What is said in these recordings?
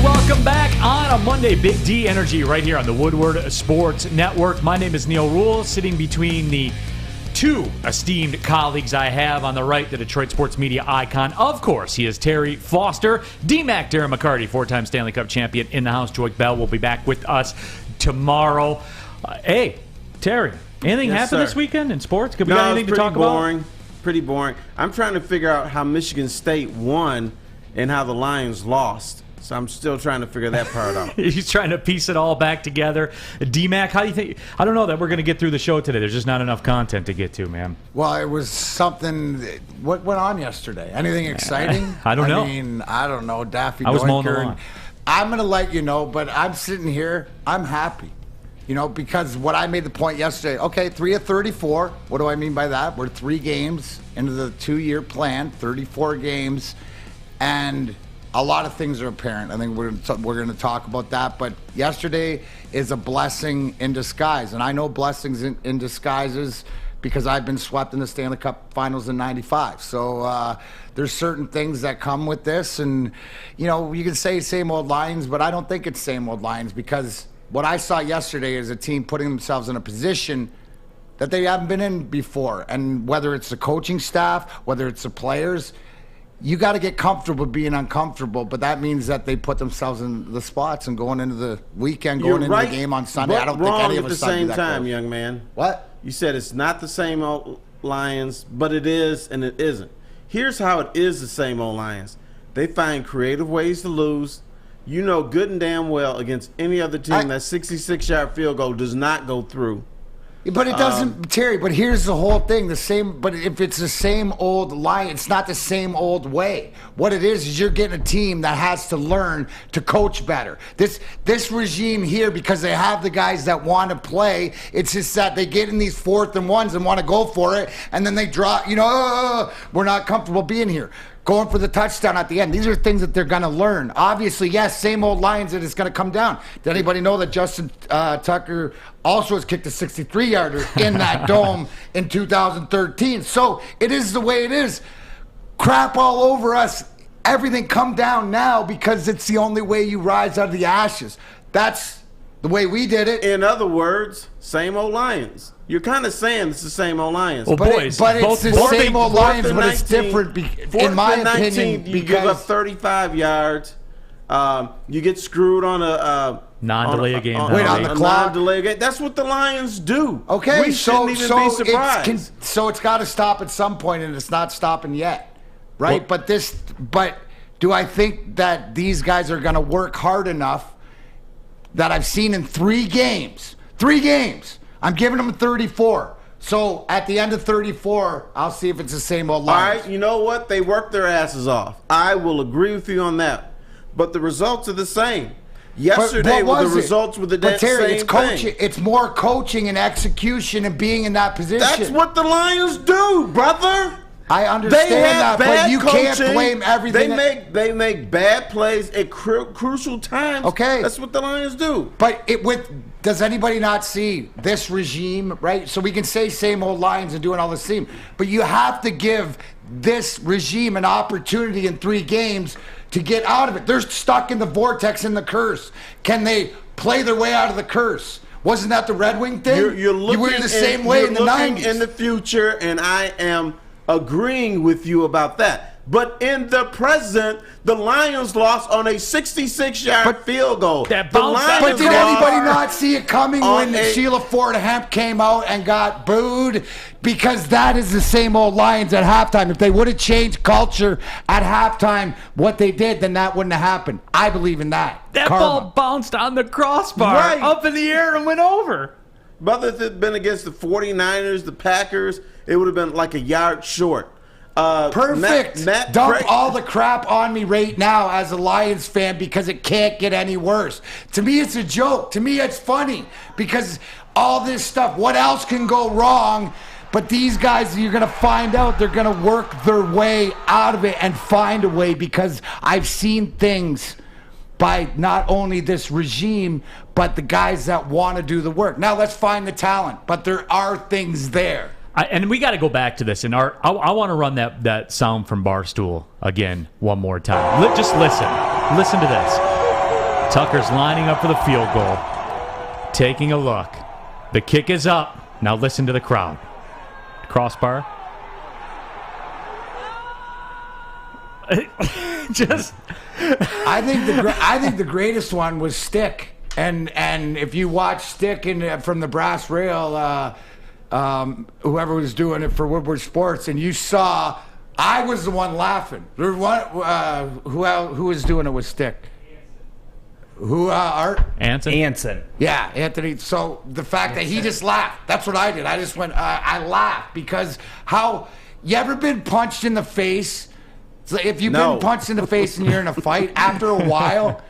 Welcome back on a Monday. Big D Energy right here on the Woodward Sports Network. My name is Neal Ruhl, sitting between the two esteemed colleagues I have. On the right, the Detroit sports media icon. Of course, he is Terry Foster. D-Mac, Darren McCarty, four-time Stanley Cup champion in the house. Joy Bell will be back with us tomorrow. Hey, Terry, anything happen this weekend in sports? Could we got anything to talk about? Pretty boring. I'm trying to figure out how Michigan State won and how the Lions lost. So I'm still trying to figure that part out. He's trying to piece it all back together. D-Mac, how do you think? I don't know that we're going to get through the show today. There's just not enough content to get to, man. Well, it was something. What went on yesterday? Anything exciting? I don't know. I mean, I don't know. Daffy I was mowing the Doinker. lawn. I'm going to let you know, but I'm sitting here. I'm happy. You know, because what I made the point yesterday, okay, 3 of 34. What do I mean by that? We're 3 games into the 2-year plan, 34 games, and a lot of things are apparent. I think we're going to talk about that. But yesterday is a blessing in disguise. And I know blessings in disguises because I've been swept in the Stanley Cup Finals in 95. So there's certain things that come with this. And, you know, you can say same old Lions, but I don't think it's same old Lions because what I saw yesterday is a team putting themselves in a position that they haven't been in before. And whether it's the coaching staff, whether it's the players, you got to get comfortable being uncomfortable, but that means that they put themselves in the spots and going into the weekend, going into the game on Sunday. I don't think any of us at the same time, young man. What? You said it's not the same old Lions, but it is and it isn't. Here's how it is the same old Lions. They find creative ways to lose. You know good and damn well against any other team that 66-yard field goal does not go through. But it doesn't, Terry, but here's the whole thing. But if it's the same old line, it's not the same old way. What it is you're getting a team that has to learn to coach better. This regime here, because they have the guys that want to play, it's just that they get in these 4th and 1s and want to go for it, and then they drop, we're not comfortable being here. Going for the touchdown at the end. These are things that they're going to learn. Obviously, yes, same old Lions that it's going to come down. Did anybody know that Justin Tucker also has kicked a 63-yarder in that dome in 2013? So it is the way it is. Crap all over us. Everything come down now because it's the only way you rise out of the ashes. That's the way we did it. In other words, same old Lions. You're kind of saying it's the same old Lions. Well, but boys, it's the same old Lions, but it's 19, different in my opinion. You give up 35 yards. You get screwed on a non-delay game. On the clock. Non-delay game. That's what the Lions do. Okay, we shouldn't even be surprised. So it's got to stop at some point, and it's not stopping yet, right? Well, but do I think that these guys are going to work hard enough that I've seen in 3 games? 3 games. I'm giving them 34. So at the end of 34, I'll see if it's the same old Lions. All right, you know what? They worked their asses off. I will agree with you on that. But the results are the same. Yesterday, the results were the same thing. It's more coaching and execution and being in that position. That's what the Lions do, brother. I understand that, but you can't blame everything. They make bad plays at crucial times. Okay, that's what the Lions do. But does anybody not see this regime, right? So we can say same old Lions and doing all the same, but you have to give this regime an opportunity in 3 games to get out of it. They're stuck in the vortex and the curse. Can they play their way out of the curse? Wasn't that the Red Wing thing? You're looking, you were the same way in the 90s. In the future, and I am agreeing with you about that. But in the present, the Lions lost on a 66-yard field goal. That But did anybody not see it coming when Sheila Ford Hemp came out and got booed? Because that is the same old Lions at halftime. If they would have changed culture at halftime, what they did, then that wouldn't have happened. I believe in that. That ball bounced on the crossbar up in the air and went over. But if it had been against the 49ers, the Packers, it would have been like a yard short. Perfect. Dump all the crap on me right now as a Lions fan because it can't get any worse. To me, it's a joke. To me, it's funny because all this stuff, what else can go wrong? But these guys, you're going to find out they're going to work their way out of it and find a way because I've seen things by not only this regime, but the guys that want to do the work. Now let's find the talent, but there are things there. And we got to go back to this. And I want to run that sound from Barstool again one more time. Just listen. Listen to this. Tucker's lining up for the field goal. Taking a look. The kick is up. Now listen to the crowd. Crossbar. I think the greatest one was Stick. And if you watch Stick from the brass rail, whoever was doing it for Woodward Sports, and you saw, I was the one laughing. There was who was doing it with Stick? Who, Art? Anson. Yeah, Anthony. So the fact that he just laughed, that's what I did. I just went, I laughed because you ever been punched in the face? So if you've been punched in the face and you're in a fight, after a while,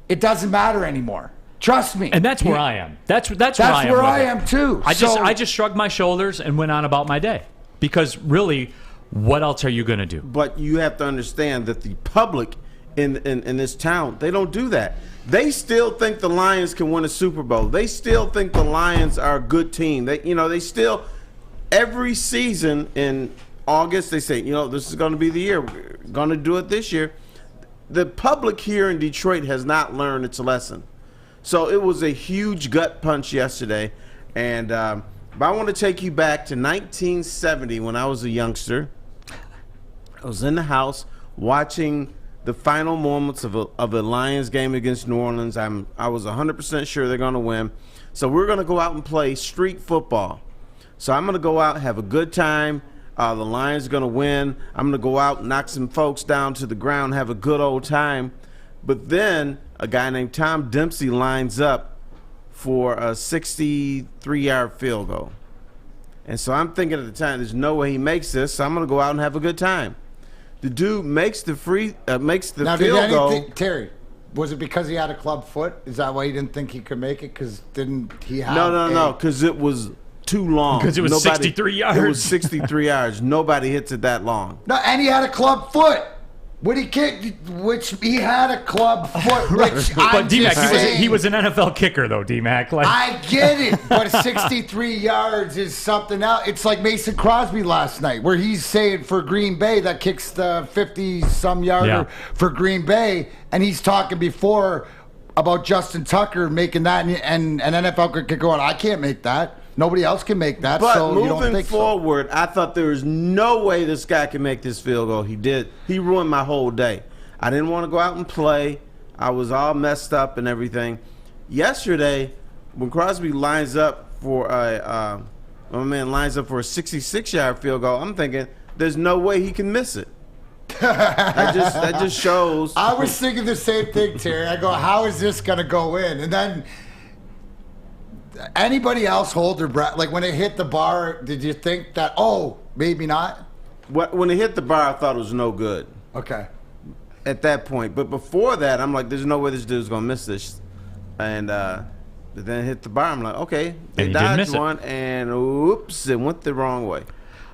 it doesn't matter anymore. Trust me. And that's where I am. That's where I am too. I just shrugged my shoulders and went on about my day. Because really, what else are you going to do? But you have to understand that the public in this town, they don't do that. They still think the Lions can win a Super Bowl. They still think the Lions are a good team. They still, every season in August, they say, this is going to be the year. We're going to do it this year. The public here in Detroit has not learned its lesson. So it was a huge gut punch yesterday. And but I want to take you back to 1970 when I was a youngster. I was in the house watching the final moments of a Lions game against New Orleans. I was 100% sure they're going to win. So we're going to go out and play street football. So I'm going to go out and have a good time. The Lions are going to win. I'm going to go out and knock some folks down to the ground, have a good old time. But then a guy named Tom Dempsey lines up for a 63-yard field goal. And so I'm thinking at the time, there's no way he makes this, so I'm going to go out and have a good time. The dude makes the field goal. Terry, was it because he had a club foot? Is that why he didn't think he could make it? Because didn't he have No, because it was too long. Because it was 63 yards. It was 63 yards. Nobody hits it that long. No, and he had a club foot. When he kicked, which he had a club foot, which but D-Mac, he was an NFL kicker, though, D-Mac. I get it, but 63 yards is something else. It's like Mason Crosby last night, where he's saying for Green Bay that kicks the 50-some-yarder for Green Bay, and he's talking before about Justin Tucker making that, and an NFL kicker going, I can't make that. Nobody else can make that. But so moving forward, I thought there was no way this guy could make this field goal. He did. He ruined my whole day. I didn't want to go out and play. I was all messed up and everything. Yesterday, when Crosby lines up for a 66-yard field goal, I'm thinking there's no way he can miss it. that just shows. I was thinking the same thing, Terry. I go, how is this going to go in? And then anybody else hold their breath? Like when it hit the bar, did you think that, maybe not? When it hit the bar, I thought it was no good. Okay. At that point. But before that, I'm like, there's no way this dude's going to miss this. And then it hit the bar. I'm like, okay. They dodged one, and oops, it went the wrong way.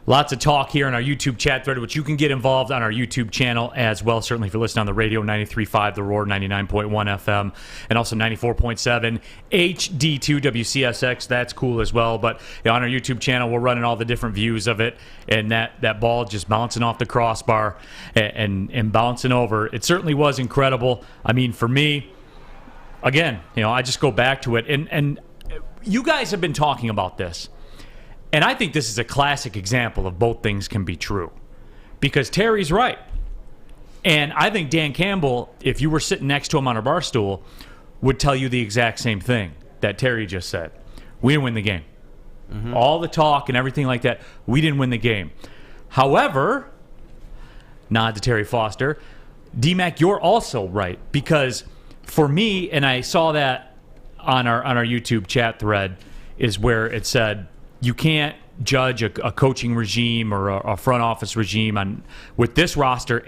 Lots of talk here in our YouTube chat thread, which you can get involved on our YouTube channel as well. Certainly if you're listening on the radio, 93.5 The Roar, 99.1 FM, and also 94.7 HD2 WCSX. That's cool as well. But on our YouTube channel, we're running all the different views of it, and that ball just bouncing off the crossbar and bouncing over. It certainly was incredible. I mean, for me, again, I just go back to it. And you guys have been talking about this. And I think this is a classic example of both things can be true. Because Terry's right. And I think Dan Campbell, if you were sitting next to him on a bar stool, would tell you the exact same thing that Terry just said. We didn't win the game. Mm-hmm. All the talk and everything like that, we didn't win the game. However, nod to Terry Foster, D-Mac, you're also right. Because for me, and I saw that on our YouTube chat thread, is where it said, you can't judge a coaching regime or a front office regime with this roster,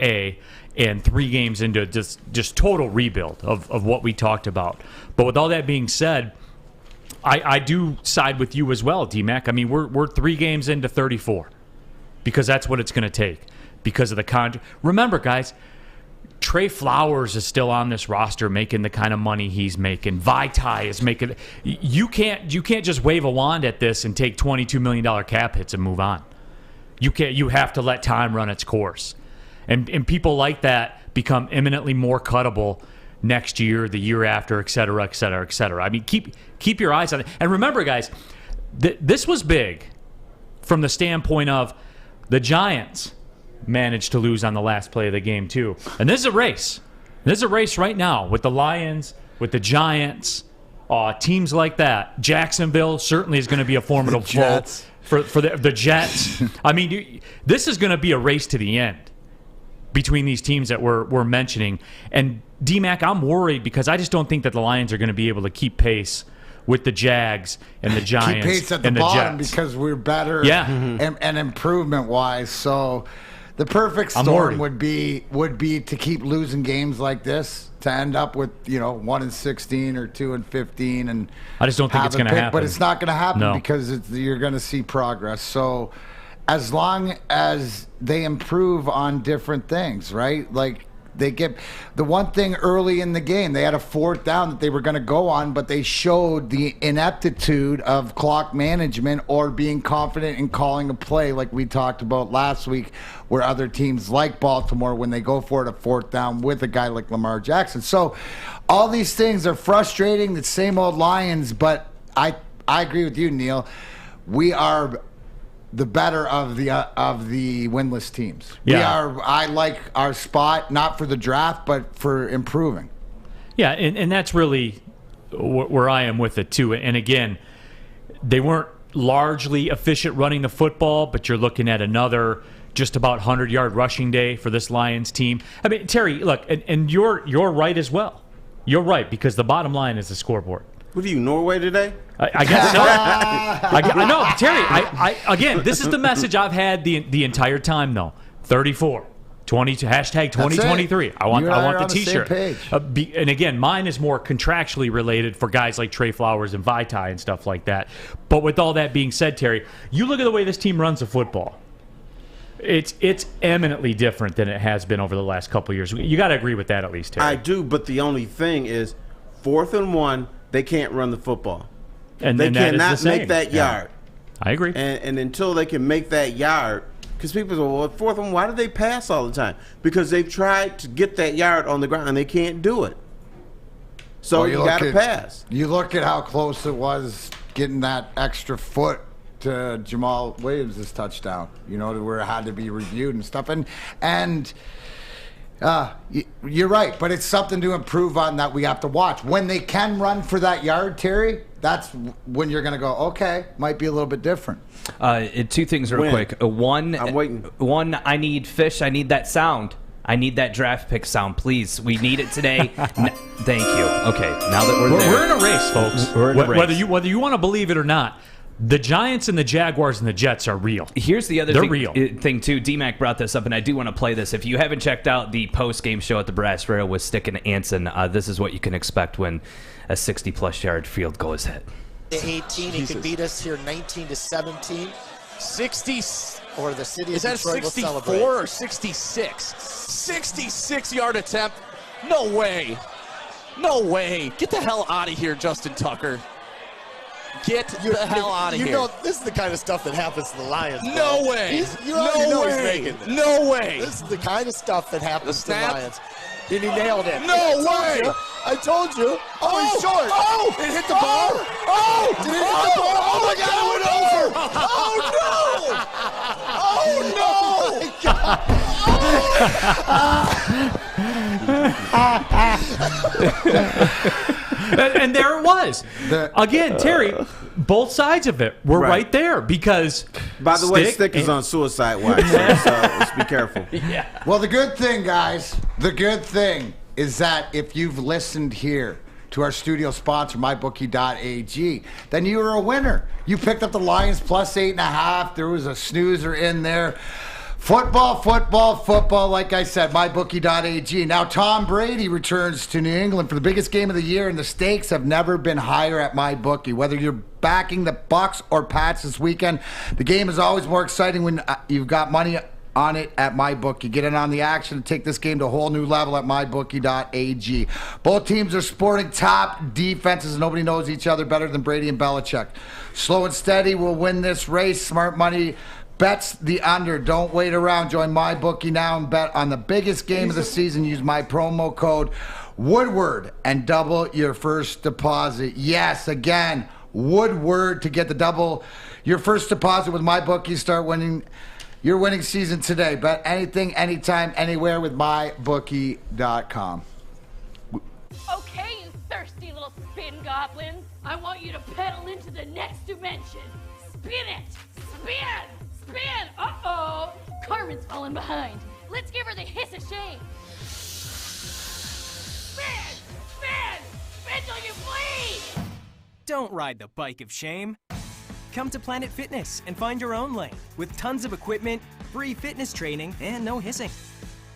and 3 games into just total rebuild of what we talked about. But with all that being said, I do side with you as well, D-Mac. I mean, we're 3 games into 34 because that's what it's going to take because of the contract. Remember, guys, Trey Flowers is still on this roster making the kind of money he's making. Vitae is making. You can't just wave a wand at this and take $22 million cap hits and move on. You can't. You have to let time run its course. And people like that become imminently more cuttable next year, the year after, et cetera, et cetera, et cetera. I mean, keep your eyes on it. And remember, guys, this was big from the standpoint of the Giants managed to lose on the last play of the game, too. And this is a race. This is a race right now with the Lions, with the Giants, teams like that. Jacksonville certainly is going to be a formidable foe for the Jets. I mean, this is going to be a race to the end between these teams that we're mentioning. And, D-Mac, I'm worried because I just don't think that the Lions are going to be able to keep pace with the Jags and the Giants keep pace at the and the bottom Jets. Because we're better and improvement-wise. So the perfect storm would be to keep losing games like this, to end up with 1-16 or 2-15, and I just don't think it's going to happen. But it's not going to happen because you're going to see progress. So as long as they improve on different things, right? Like they get the one thing early in the game, they had a 4th down that they were going to go on, but they showed the ineptitude of clock management or being confident in calling a play like we talked about last week, where other teams like Baltimore, when they go for it a 4th down with a guy like Lamar Jackson. So all these things are frustrating, the same old Lions, but I agree with you, Neal. We are the better of the winless teams. Yeah. I like our spot, not for the draft, but for improving. Yeah, and that's really where I am with it, too. And again, they weren't largely efficient running the football, but you're looking at another just about 100-yard rushing day for this Lions team. I mean, Terry, look, and you're right as well. You're right, because the bottom line is the scoreboard. What are you, Norway today? I guess so. I know, Terry. Again, this is the message I've had the entire time, though. 34, 22, hashtag 2023. I want the T-shirt. And again, mine is more contractually related for guys like Trey Flowers and Vitae and stuff like that. But with all that being said, Terry, you look at the way this team runs the football. It's eminently different than it has been over the last couple of years. You got to agree with that at least, Terry. I do, but the only thing is 4th and 1, they can't run the football. And they cannot make that yard. I agree. And until they can make that yard, because people say, well, 4th and 1, why do they pass all the time? Because they've tried to get that yard on the ground and they can't do it. So you got to pass. You look at how close it was getting that extra foot to Jamal Williams' touchdown, where it had to be reviewed and stuff. And you're right, but it's something to improve on that we have to watch. When they can run for that yard, Terry, that's when you're going to go, okay, might be a little bit different. 2 things real quick. One, I'm waiting. One, I need fish. I need that sound. I need that draft pick sound, please. We need it today. Thank you. Okay, now that we're there. We're in a race, folks. We're in a race. Whether you want to believe it or not, the Giants and the Jaguars and the Jets are real. Here's the other real. thing, too. D-Mac brought this up, and I do want to play this. If you haven't checked out the post-game show at the Brass Rail with Stick and Anson, this is what you can expect when a 60-plus yard field goal is hit. 18, he could beat us here 19-17. 60, or the city of Detroit will celebrate. Is that 64 or 66? 66-yard attempt? No way. No way. Get the hell out of here, Justin Tucker. Get the hell out of here. You know, this is the kind of stuff that happens to the Lions. Bro. No way. No way. He's no way. This is the kind of stuff that happens to the Lions. And he nailed it. No way. I told you. Oh, he's short. Oh, it hit the bar. Oh, did it hit the bar? Oh, my God, it went over. Oh, no. Oh, my God. And there it was. Again, Terry, both sides of it were right there because. By the way, Stick is on suicide watch, so let's be careful. Yeah. Well, the good thing, guys, is that if you've listened here to our studio sponsor, mybookie.ag, then you were a winner. You picked up the Lions plus 8.5. There was a snoozer in there. Football, like I said, mybookie.ag. Now, Tom Brady returns to New England for the biggest game of the year, and the stakes have never been higher at MyBookie. Whether you're backing the Bucs or Pats this weekend, the game is always more exciting when you've got money on it at MyBookie. Get in on the action and take this game to a whole new level at mybookie.ag. Both teams are sporting top defenses. Nobody knows each other better than Brady and Belichick. Slow and steady will win this race. Smart money bets the under. Don't wait around. Join MyBookie now and bet on the biggest game of the season. Use my promo code Woodward and double your first deposit. Yes, again, Woodward to get the double your first deposit with MyBookie. Start winning your winning season today. Bet anything, anytime, anywhere with MyBookie.com. Okay, you thirsty little spin goblins. I want you to pedal into the next dimension. Spin it! Spin! Spin! Uh-oh! Carmen's falling behind. Let's give her the hiss of shame. Spin! Spin! Spin till you bleed! Don't ride the bike of shame. Come to Planet Fitness and find your own lane with tons of equipment, free fitness training, and no hissing.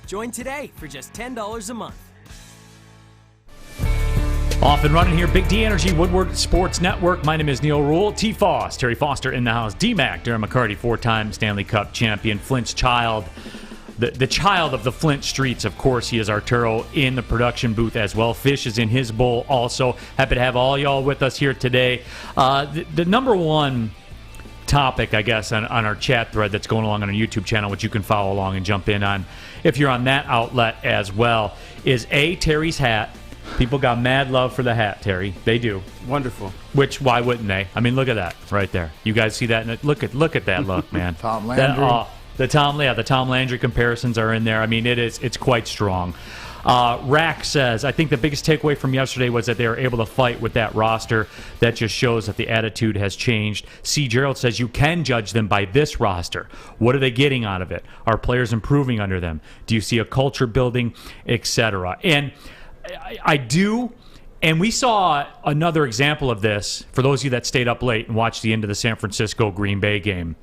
Join today for just $10 a month. Off and running here, Big D Energy, Woodward Sports Network. My name is Neal Ruhl. T. Foss, Terry Foster in the house. D-Mac, Darren McCarty, 4-time Stanley Cup champion. Flint's child, the child of the Flint streets, of course. He is Arturo in the production booth as well. Fish is in his bowl also. Happy to have all y'all with us here today. The number one topic, I guess, on our chat thread that's going along on our YouTube channel, which you can follow along and jump in on if you're on that outlet as well, is Terry's hat. People got mad love for the hat, Terry. They do. Wonderful. Which, why wouldn't they? I mean, look at that right there. You guys see that? Look at that look, man. Tom Landry. The Tom Landry comparisons are in there. I mean, it's quite strong. Rack says, I think the biggest takeaway from yesterday was that they were able to fight with that roster. That just shows that the attitude has changed. C. Gerald says, you can judge them by this roster. What are they getting out of it? Are players improving under them? Do you see a culture building, etc.? And I do, and we saw another example of this for those of you that stayed up late and watched the end of the San Francisco-Green Bay game.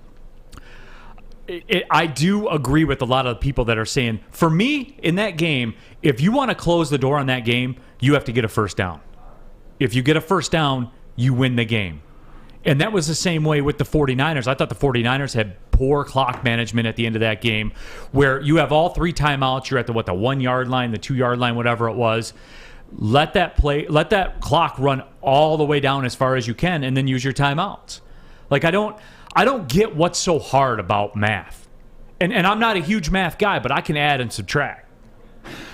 I do agree with a lot of the people that are saying, for me, in that game, if you want to close the door on that game, you have to get a first down. If you get a first down, you win the game. And that was the same way with the 49ers. I thought the 49ers had poor clock management at the end of that game where you have all three timeouts. You're at the 1-yard line, the 2-yard line, whatever it was. Let that clock run all the way down as far as you can and then use your timeouts. Like, I don't get what's so hard about math. And I'm not a huge math guy, but I can add and subtract.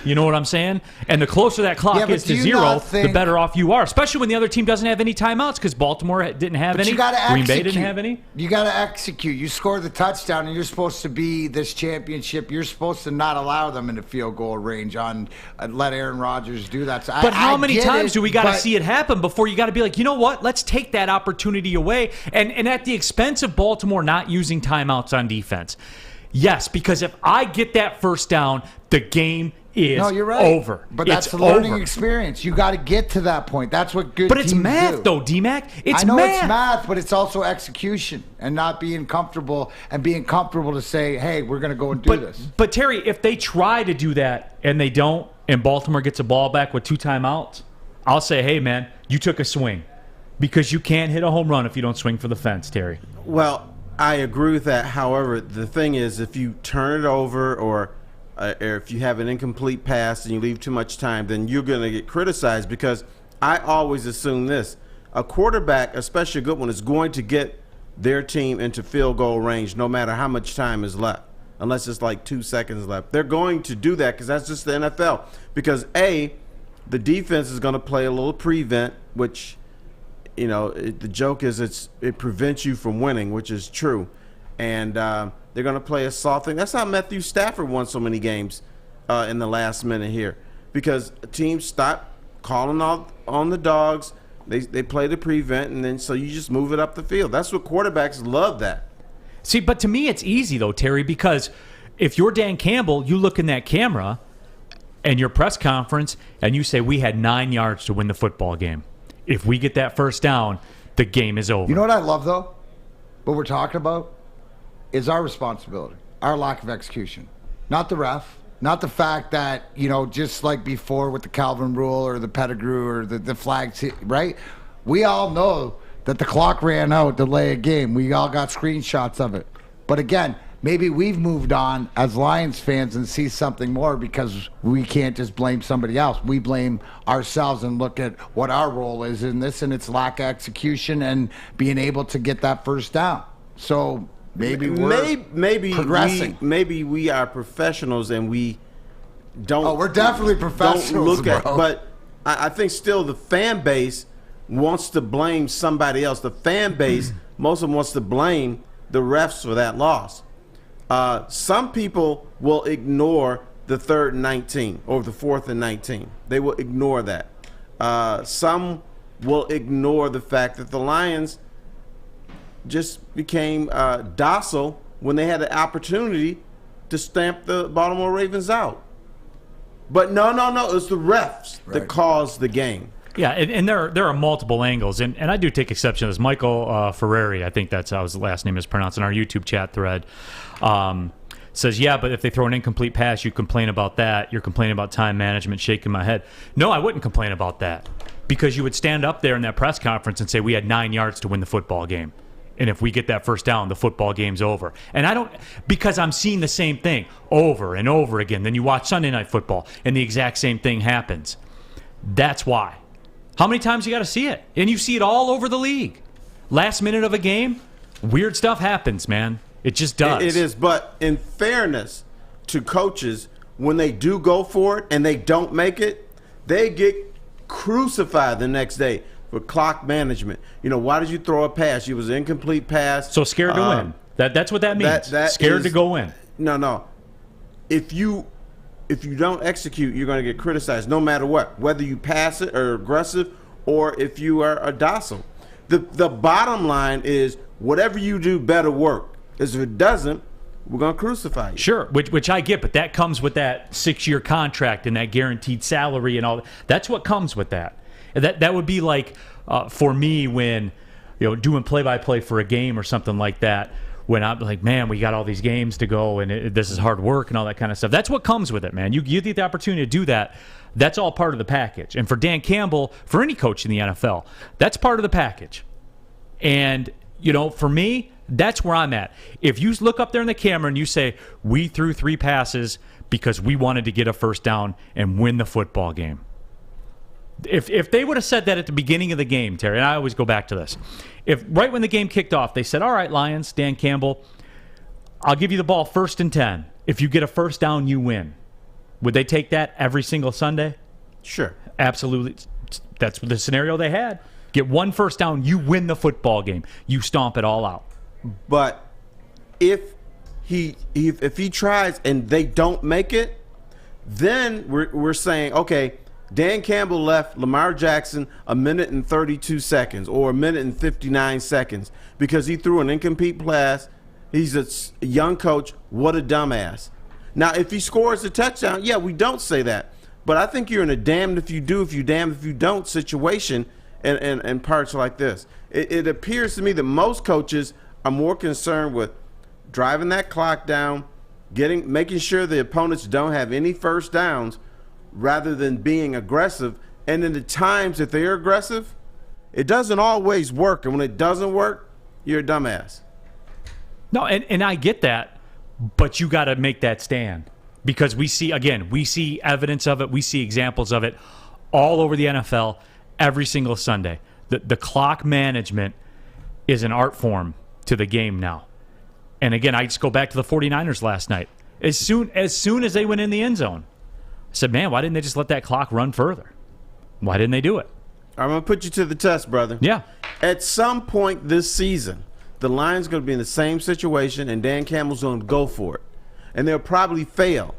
You know what I'm saying? And the closer that clock is to zero, the better off you are, especially when the other team doesn't have any timeouts because Baltimore didn't have any. Green Bay didn't have any. You got to execute. You score the touchdown, and you're supposed to be this championship. You're supposed to not allow them in the field goal range let Aaron Rodgers do that. So but how many times do we got to see it happen before you got to be like, you know what? Let's take that opportunity away. And at the expense of Baltimore not using timeouts on defense. Yes, because if I get that first down, the game is over. But that's the learning experience. You got to get to that point. That's what good teams do. But it's math, though, D-Mac. I know it's math, but it's also execution and not being comfortable and being comfortable to say, hey, we're going to go and do this. But, Terry, if they try to do that and they don't, and Baltimore gets a ball back with 2 timeouts, I'll say, hey, man, you took a swing. Because you can't hit a home run if you don't swing for the fence, Terry. Well, I agree with that. However, the thing is, if you turn it over or if you have an incomplete pass and you leave too much time, then you're going to get criticized because I always assume this. A quarterback, especially a good one, is going to get their team into field goal range no matter how much time is left, unless it's like 2 seconds left. They're going to do that because that's just the NFL. Because, A, the defense is going to play a little prevent, which – the joke is it prevents you from winning, which is true. And they're going to play a soft thing. That's how Matthew Stafford won so many games in the last minute here. Because teams stop calling on the dogs. They play the prevent, and then so you just move it up the field. That's what quarterbacks love that. See, but to me it's easy, though, Terry, because if you're Dan Campbell, you look in that camera and your press conference, and you say, we had 9 yards to win the football game. If we get that first down, the game is over. You know what I love, though? What we're talking about is our responsibility, our lack of execution. Not the ref, not the fact that, just like before with the Calvin rule or the Pettigrew or the flags, right? We all know that the clock ran out, delay a game. We all got screenshots of it. But again, maybe we've moved on as Lions fans and see something more because we can't just blame somebody else. We blame ourselves and look at what our role is in this, and it's lack of execution and being able to get that first down. So maybe we're progressing. Maybe we are professionals and we don't. Oh, we're definitely professionals, Don't look at, bro. but I think still the fan base wants to blame somebody else. The fan base, most of them wants to blame the refs for that loss. Some people will ignore the 3rd and 19 or the 4th and 19. They will ignore that. Some will ignore the fact that the Lions just became docile when they had the opportunity to stamp the Baltimore Ravens out. But no, it's the refs that caused the game. Yeah, and there are multiple angles, and I do take exception to this. Michael Ferrari, I think that's how his last name is pronounced, in our YouTube chat thread, says, yeah, but if they throw an incomplete pass, you complain about that. You're complaining about time management, shaking my head. No, I wouldn't complain about that, because you would stand up there in that press conference and say, we had 9 yards to win the football game. And if we get that first down, the football game's over. And I don't, because I'm seeing the same thing over and over again. Then you watch Sunday Night Football, and the exact same thing happens. That's why. How many times you got to see it? And you see it all over the league. Last minute of a game, weird stuff happens, man. It just does. It is, but in fairness to coaches, when they do go for it and they don't make it, they get crucified the next day for clock management. You know, why did you throw a pass? It was an incomplete pass. So scared to win. That's what that means. Scared to go in. No. If you don't execute, you're going to get criticized no matter what, whether you pass it or aggressive or if you are a docile. The bottom line is whatever you do better work. Because if it doesn't, we're going to crucify you. Sure, which I get, but that comes with that 6-year contract and that guaranteed salary and all that. That's what comes with that. That would be like for me when, doing play-by-play for a game or something like that, when I'm like, man, we got all these games to go and this is hard work and all that kind of stuff. That's what comes with it, man. You get the opportunity to do that. That's all part of the package. And for Dan Campbell, for any coach in the NFL, that's part of the package. And, for me, that's where I'm at. If you look up there in the camera and you say, we threw 3 passes because we wanted to get a first down and win the football game. If they would have said that at the beginning of the game, Terry, and I always go back to this, if right when the game kicked off, they said, all right, Lions, Dan Campbell, I'll give you the ball 1st and 10. If you get a first down, you win. Would they take that every single Sunday? Sure. Absolutely. That's the scenario they had. Get 1 first down, you win the football game. You stomp it all out. But if he tries and they don't make it, then we're saying, okay, Dan Campbell left Lamar Jackson 1 minute and 32 seconds or 1 minute and 59 seconds because he threw an incomplete pass. He's a young coach. What a dumbass. Now, if he scores a touchdown, yeah, we don't say that. But I think you're in a damned if you do, if you damned if you don't situation in parts like this. It appears to me that most coaches are more concerned with driving that clock down, making sure the opponents don't have any first downs, rather than being aggressive. And in the times that they're aggressive, it doesn't always work. And when it doesn't work, you're a dumbass. No, and I get that, but you got to make that stand. Because we see evidence of it. We see examples of it all over the NFL every single Sunday. The clock management is an art form to the game now. And again, I just go back to the 49ers last night. As soon as they went in the end zone, I said, man, why didn't they just let that clock run further? Why didn't they do it? I'm going to put you to the test, brother. Yeah. At some point this season, the Lions are going to be in the same situation, and Dan Campbell's going to go for it. And they'll probably fail,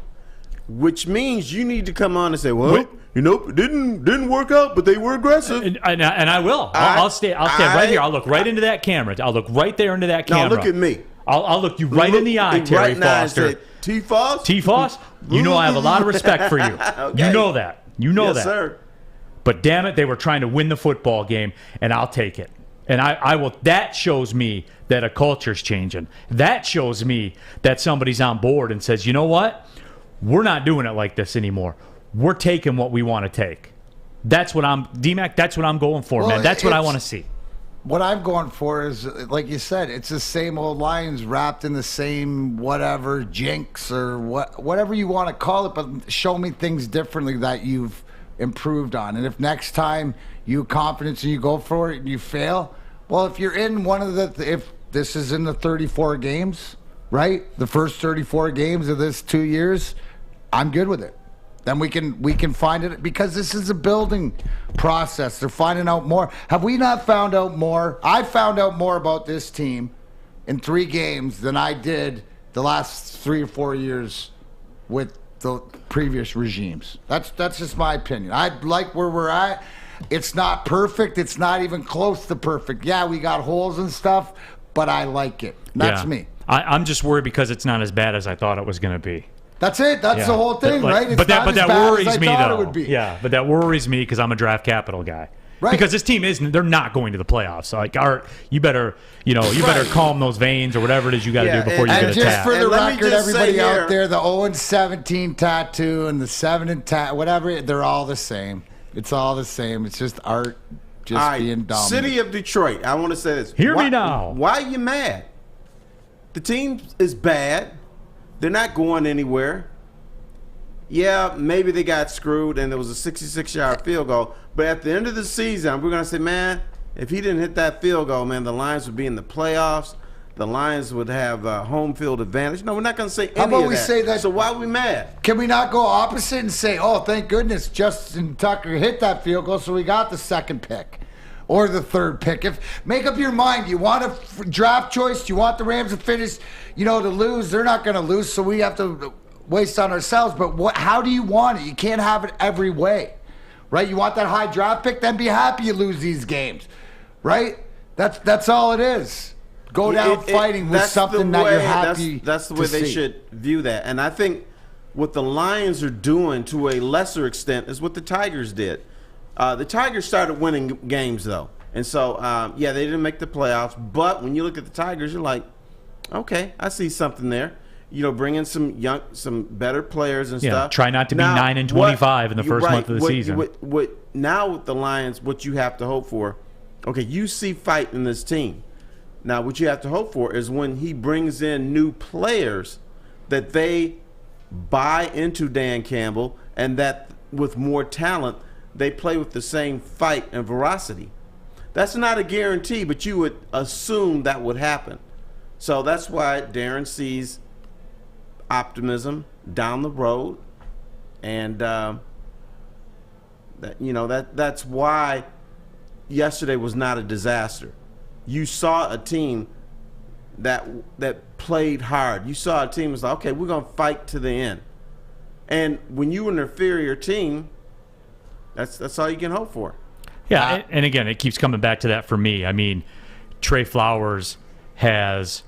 which means you need to come on and say, well, it didn't work out, but they were aggressive. And I will. I'll stay right here. I'll look right into that camera. I'll look right there into that camera. Now look at me. I'll look you right in the eye, Terry Foster. T-Foss? T-Foss, you know I have a lot of respect for you. Okay. You know that. Yes, sir. But damn it, they were trying to win the football game, and I'll take it. And I will. That shows me that a culture's changing. That shows me that somebody's on board and says, you know what? We're not doing it like this anymore. We're taking what we want to take. That's what D-Mac, that's what I'm going for, man. That's what I want to see. What I'm going for is, like you said, it's the same old Lions wrapped in the same whatever jinx or whatever you want to call it, but show me things differently that you've improved on. And if next time you have confidence and you go for it and you fail, well, if you're in if this is in the 34 games, right? The first 34 games of this 2 years, I'm good with it. then we can find it, because this is a building process. They're finding out more. Have we not found out more? I found out more about this team in 3 games than I did the last 3 or 4 years with the previous regimes. That's just my opinion. I like where we're at. It's not perfect. It's not even close to perfect. Yeah, we got holes and stuff, but I like it. That's me. I'm just worried because it's not as bad as I thought it was going to be. That's it. That's the whole thing, right? It's but that worries me, though. It would be. Yeah, but that worries me because I'm a draft capital guy. Right. Because this team they're not going to the playoffs. So like, Art, you better calm those veins or whatever it is you got to do before you get attacked. attacked. And just for the record, everybody out there, the 0-17 tattoo and the 7 whatever, they're all the same. It's all the same. It's just Art being dumb. City of Detroit, I want to say this. Hear me now. Why are you mad? The team is bad. They're not going anywhere. Yeah, maybe they got screwed and there was a 66-yard field goal. But at the end of the season, we're going to say, man, if he didn't hit that field goal, man, the Lions would be in the playoffs. The Lions would have home field advantage. No, we're not going to say any of that. How about we say that? So why are we mad? Can we not go opposite and say, oh, thank goodness Justin Tucker hit that field goal, so we got the 2nd pick or the 3rd pick? Make up your mind. You want a draft choice? You want the Rams to finish, to lose? They're not going to lose, so we have to waste on ourselves. But how do you want it? You can't have it every way, right? You want that high draft pick? Then be happy you lose these games, right? That's all it is. Go down fighting with something that you're happy. That's the way they should view that. And I think what the Lions are doing to a lesser extent is what the Tigers did. The Tigers started winning games, though. And so, they didn't make the playoffs. But when you look at the Tigers, you're like, okay, I see something there. Bring in some better players and stuff. Try not to be 9-25 in the first month of the season. Now with the Lions, what you have to hope for, okay, you see fight in this team. Now, what you have to hope for is when he brings in new players, that they buy into Dan Campbell and that with more talent, they play with the same fight and veracity. That's not a guarantee, but you would assume that would happen. So that's why Darren sees optimism down the road, and that's why yesterday was not a disaster. You saw a team that played hard. You saw a team was like, okay, we're gonna fight to the end. And when you're an inferior team, that's all you can hope for. Yeah, and again, it keeps coming back to that for me. I mean, Trey Flowers has,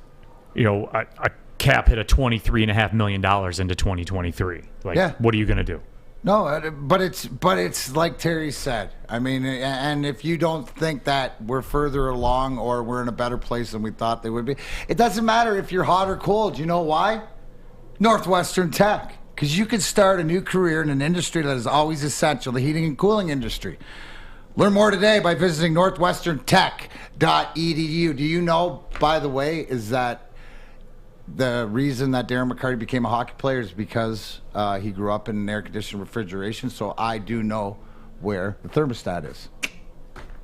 a cap hit of $23.5 million into 2023. What are you going to do? No, but it's like Terry said. I mean, and if you don't think that we're further along or we're in a better place than we thought they would be, it doesn't matter if you're hot or cold. You know why? Northwestern Tech. Because you could start a new career in an industry that is always essential, the heating and cooling industry. Learn more today by visiting northwesterntech.edu. Do you know, by the way, is that the reason that Darren McCarty became a hockey player is because he grew up in air-conditioned refrigeration, so I do know where the thermostat is.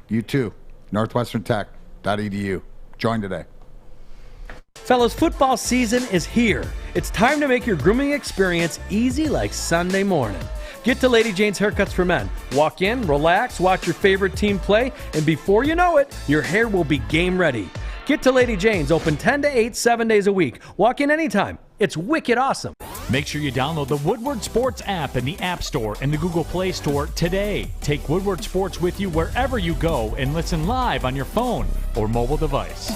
You too, northwesterntech.edu. Join today. Fellas, football season is here. It's time to make your grooming experience easy like Sunday morning. Get to Lady Jane's Haircuts for Men. Walk in, relax, watch your favorite team play, and before you know it, your hair will be game ready. Get to Lady Jane's, open 10 to 8, 7 days a week. Walk in anytime. It's wicked awesome. Make sure you download the Woodward Sports app in the App Store and the Google Play Store today. Take Woodward Sports with you wherever you go and listen live on your phone or mobile device.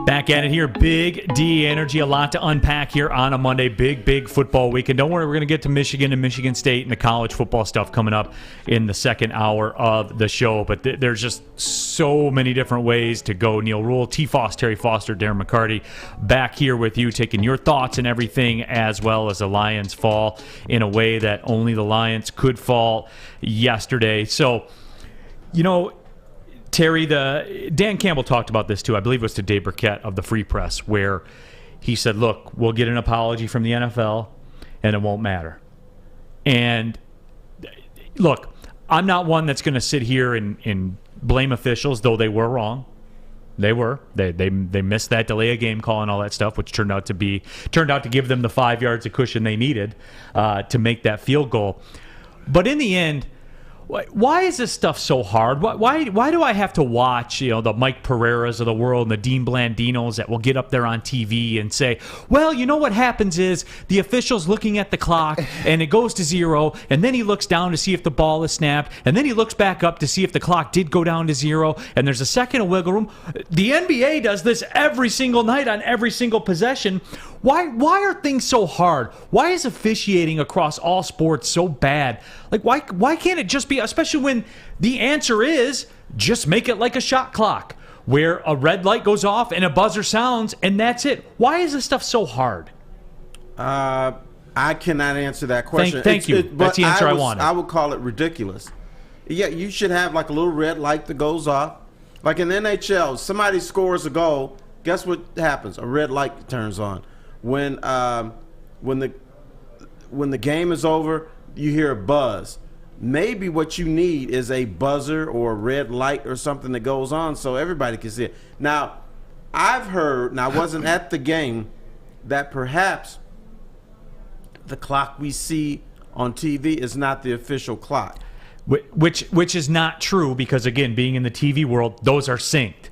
Back at it here, Big D Energy. A lot to unpack here on a Monday. Big football weekend. Don't worry, we're going to get to Michigan and Michigan State and the college football stuff coming up in the second hour of the show. But there's just so many different ways to go. Neal Ruhl, T. Foss, Terry Foster, Darren McCarty back here with you, taking your thoughts and everything, as well as the Lions fall in a way that only the Lions could fall yesterday. So, Terry, Dan Campbell talked about this too. I believe it was to Dave Burkett of the Free Press, where he said, look, we'll get an apology from the NFL and it won't matter. And look, I'm not one that's going to sit here and blame officials, though they were wrong. They were. They missed that delay of game call and all that stuff, which turned out to give them the 5 yards of cushion they needed to make that field goal. But in the end, why is this stuff so hard? Why do I have to watch, the Mike Pereiras of the world and the Dean Blandinos that will get up there on TV and say, well, what happens is the official's looking at the clock and it goes to 0, and then he looks down to see if the ball is snapped, and then he looks back up to see if the clock did go down to 0, and there's a second of wiggle room. The NBA does this every single night on every single possession. Why are things so hard? Why is officiating across all sports so bad? Like, why can't it just be, especially when the answer is just make it like a shot clock where a red light goes off and a buzzer sounds and that's it? Why is this stuff so hard? I cannot answer that question. Thank you. That's the answer I wanted. I would call it ridiculous. Yeah, you should have like a little red light that goes off. Like in the NHL, somebody scores a goal, guess what happens? A red light turns on. When the game is over, you hear a buzz. Maybe what you need is a buzzer or a red light or something that goes on so everybody can see it. Now, I've heard, and I wasn't at the game, that perhaps the clock we see on TV is not the official clock. Which is not true because, again, being in the TV world, those are synced.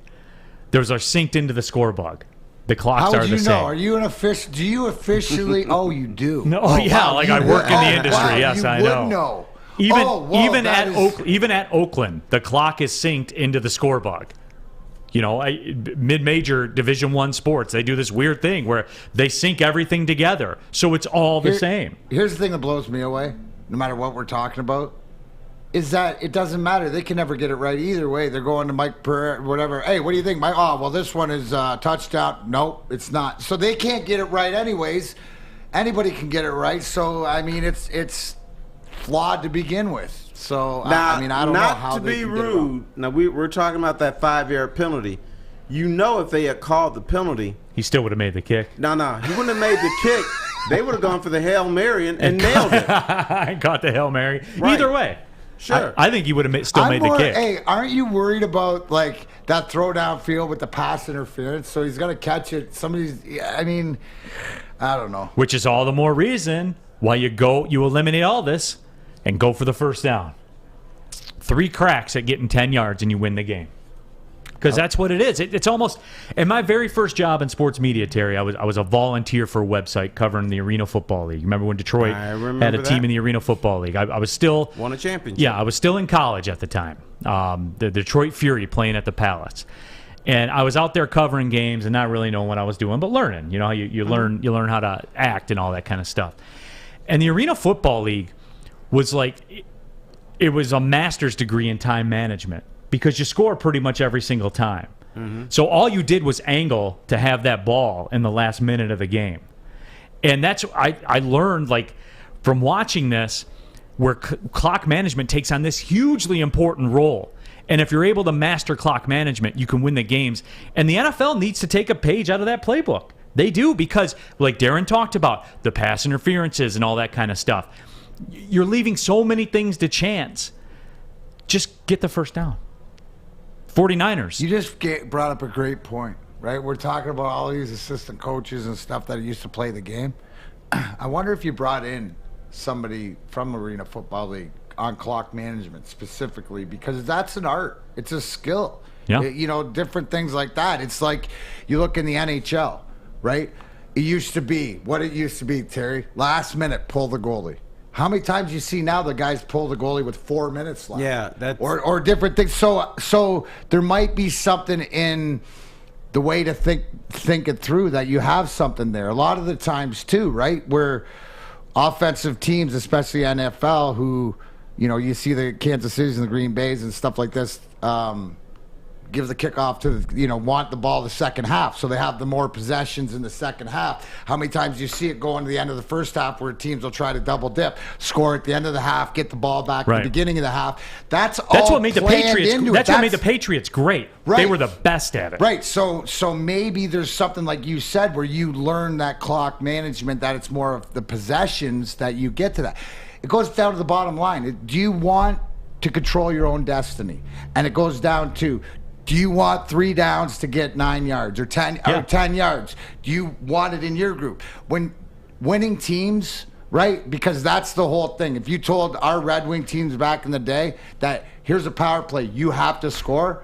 Those are synced into the scorebug. The clocks are the same. How would you know? Are you an official? Do you officially? Oh, you do. No, yeah, wow, like I work in the industry. Wow, yes, I know. Know. Even at Oakland, the clock is synced into the scorebug. Mid-major Division I sports, they do this weird thing where they sync everything together, so it's all the same. Here's the thing that blows me away, no matter what we're talking about, is that it doesn't matter. They can never get it right either way. They're going to Mike Pereira, whatever. Hey, what do you think, Mike? Oh, well, this one is touchdown. Nope, it's not. So they can't get it right anyways. Anybody can get it right. So, I mean, it's flawed to begin with. So, now, I don't know how they can get it wrong. Not to be rude, now we're talking about that 5-yard penalty. If they had called the penalty, he still would have made the kick. No, he wouldn't have made the kick. They would have gone for the Hail Mary and nailed it. Got the Hail Mary. Right. Either way. Sure. I think he would have still made the kick. Hey, aren't you worried about like that throw downfield with the pass interference? So he's going to catch it. I don't know. Which is all the more reason why you eliminate all this and go for the first down. 3 cracks at getting 10 yards and you win the game. Because that's what it is. It's almost. In my very first job in sports media, Terry, I was a volunteer for a website covering the Arena Football League. Remember when Detroit had a team in the Arena Football League? I was still won a championship. Yeah, I was still in college at the time. The Detroit Fury playing at the Palace, and I was out there covering games and not really knowing what I was doing, but learning. You learn how to act and all that kind of stuff. And the Arena Football League was like it was a master's degree in time management. Because you score pretty much every single time. Mm-hmm. So all you did was angle to have that ball in the last minute of the game. And that's I learned from watching this where clock management takes on this hugely important role. And if you're able to master clock management, you can win the games. And the NFL needs to take a page out of that playbook. They do because, like Darren talked about, the pass interferences and all that kind of stuff. You're leaving so many things to chance. Just get the first down. 49ers. You just brought up a great point, right? We're talking about all these assistant coaches and stuff that used to play the game. I wonder if you brought in somebody from Arena Football League on clock management specifically, because that's an art. It's a skill. Yeah. Different things like that. It's like you look in the NHL, right? It used to be, Terry, last minute, pull the goalie. How many times you see now the guys pull the goalie with 4 minutes left? Yeah, that's or different things. So there might be something in the way to think it through that you have something there. A lot of the times too, right? Where offensive teams, especially NFL, who you see the Kansas Cities and the Green Bays and stuff like this. Give the kickoff to want the ball the second half, so they have the more possessions in the second half. How many times do you see it going to the end of the first half where teams will try to double dip, score at the end of the half, get the ball back at the beginning of the half? That's what made the Patriots. That's what made the Patriots great. Right. They were the best at it. Right. So maybe there's something like you said where you learn that clock management, that it's more of the possessions that you get to that. It goes down to the bottom line. Do you want to control your own destiny? And it goes down to, Do you want 3 downs to get 9 yards or 10 yards? Do you want it in your group? When winning teams, right? Because that's the whole thing. If you told our Red Wing teams back in the day that here's a power play, you have to score,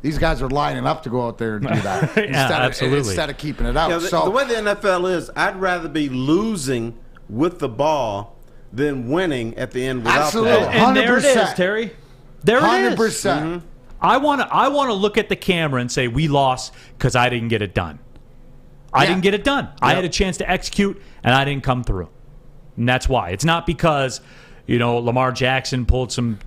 these guys are lining up to go out there and do that instead of keeping it out. Yeah, the way the NFL is, I'd rather be losing with the ball than winning at the end without the ball. And there it is, Terry. There it is. 100%. Mm-hmm. I want to look at the camera and say we lost because I didn't get it done. I didn't get it done. Yep. I had a chance to execute and I didn't come through, and that's why. It's not because Lamar Jackson pulled some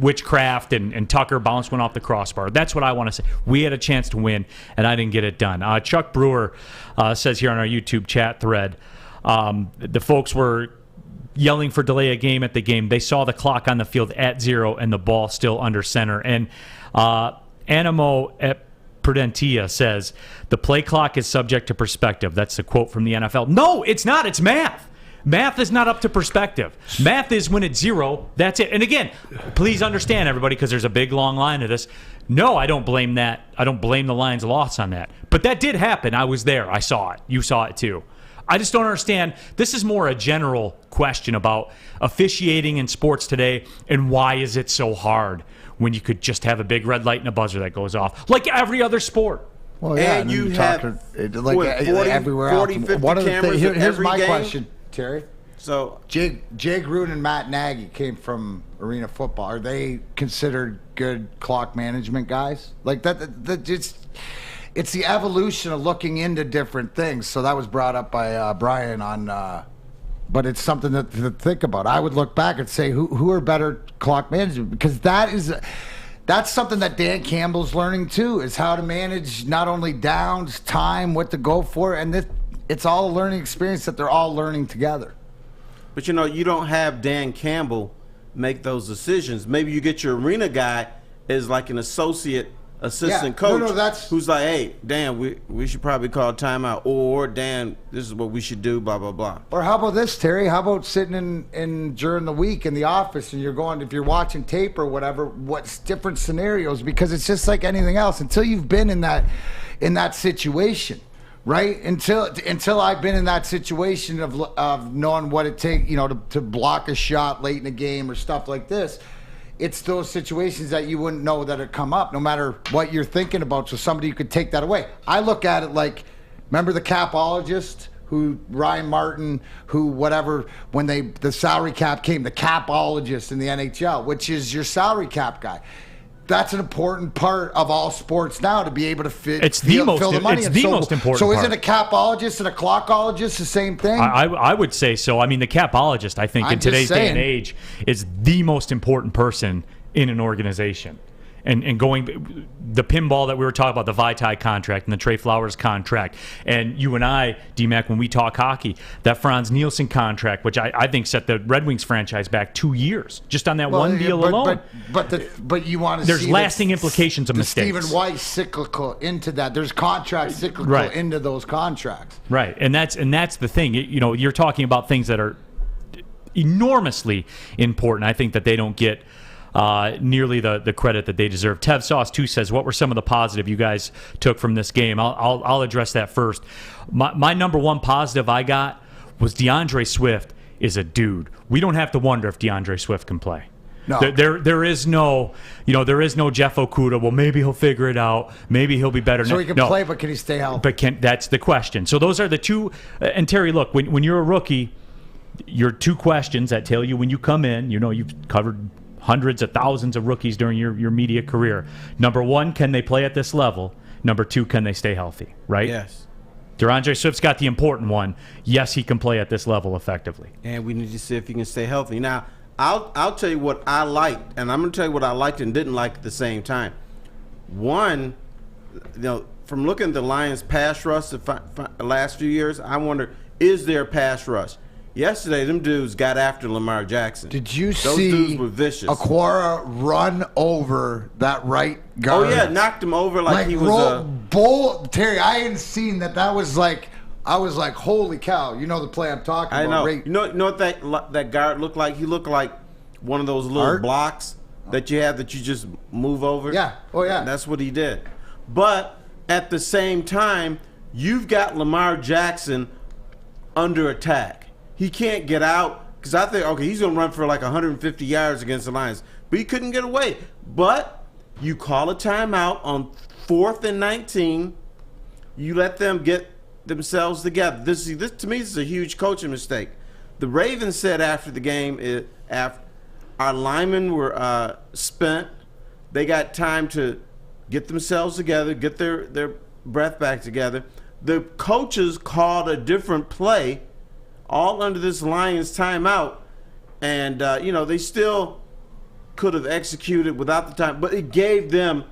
witchcraft and Tucker bounced one off the crossbar. That's what I want to say. We had a chance to win and I didn't get it done. Chuck Brewer says here on our YouTube chat thread, the folks were yelling for delay a game at the game. They saw the clock on the field at 0 and the ball still under center. And Animo at Prudentia says, the play clock is subject to perspective. That's the quote from the NFL. No, it's not. It's math. Math is not up to perspective. Math is when it's 0, that's it. And again, please understand, everybody, because there's a big, long line of this. No, I don't blame that. I don't blame the Lions' loss on that. But that did happen. I was there. I saw it. You saw it too. I just don't understand. This is more a general question about officiating in sports today and why is it so hard when you could just have a big red light and a buzzer that goes off like every other sport. Well, yeah, and you have everywhere else. 40, 50 cameras here's my game. question, Terry. So Jay Gruden and Matt Nagy came from Arena Football. Are they considered good clock management guys? Like that just. It's the evolution of looking into different things. So that was brought up by Brian on, but it's something to think about. I would look back and say, who are better clock management? Because that's something that Dan Campbell's learning too, is how to manage not only downs, time, what to go for, and it's all a learning experience that they're all learning together. But you don't have Dan Campbell make those decisions. Maybe you get your arena guy as like an assistant coach who's like, hey, Dan, we should probably call timeout, or Dan, this is what we should do, blah, blah, blah. Or how about this, Terry? How about sitting in during the week in the office and if you're watching tape or whatever, what's different scenarios? Because it's just like anything else. Until you've been in that situation, right? Until I've been in that situation of knowing what it takes, to block a shot late in a game or stuff like this. It's those situations that you wouldn't know that it come up, no matter what you're thinking about. So somebody could take that away. I look at it like, remember the capologist, Ryan Martin, when the salary cap came, the capologist in the NHL, which is your salary cap guy. That's an important part of all sports now, to be able to fill the money. It's the most important So part. isn't a capologist and a clockologist the same thing? I would say so. I mean, the capologist, I think, in today's day and age, is the most important person in an organization. And going the pinball that we were talking about, the Vitae contract and the Trey Flowers contract, and you and I, D-Mac, when we talk hockey, that Franz Nielsen contract, which I think set the Red Wings franchise back 2 years just on that one deal alone. But you want to there's see lasting implications of mistakes. Stephen Weiss cyclical into that. There's contracts cyclical into those contracts. Right, and that's the thing. You're talking about things that are enormously important. I think that they don't get nearly the credit that they deserve. Tev Sauce 2 says, what were some of the positive you guys took from this game? I'll address that first. My number one positive I got was DeAndre Swift is a dude. We don't have to wonder if DeAndre Swift can play. No. There is no Jeff Okuda. Well, maybe he'll figure it out. Maybe he'll be better. So he can play, but can he stay healthy? But that's the question. So those are the two. And Terry, look, when you're a rookie, your two questions that tell you when you come in, you've covered hundreds of thousands of rookies during your media career. Number one, can they play at this level? Number two, can they stay healthy? Right? Yes. DeAndre Swift's got the important one. Yes, he can play at this level effectively. And we need to see if he can stay healthy. Now, I'll tell you what I liked, and I'm going to tell you what I liked and didn't like at the same time. One, from looking at the Lions' pass rush the last few years, I wonder, is there a pass rush? Yesterday, them dudes got after Lamar Jackson. Did you Those see dudes were vicious. Aquara run over that right guard? Oh, yeah, knocked him over like he was Terry, I hadn't seen that. That was like, I was like, holy cow. You know the play I'm talking about. I know. You know what that guard looked like? He looked like one of those little blocks that you have that you just move over? Yeah. Oh, yeah. And that's what he did. But at the same time, you've got Lamar Jackson under attack. He can't get out because I think, okay, he's going to run for like 150 yards against the Lions. But he couldn't get away. But you call a timeout on 4th and 19. You let them get themselves together. This to me, this is a huge coaching mistake. The Ravens said after the game, after our linemen were spent, they got time to get themselves together, get their breath back together. The coaches called a different play, all under this Lions timeout, and they still could have executed without the time, but it gave them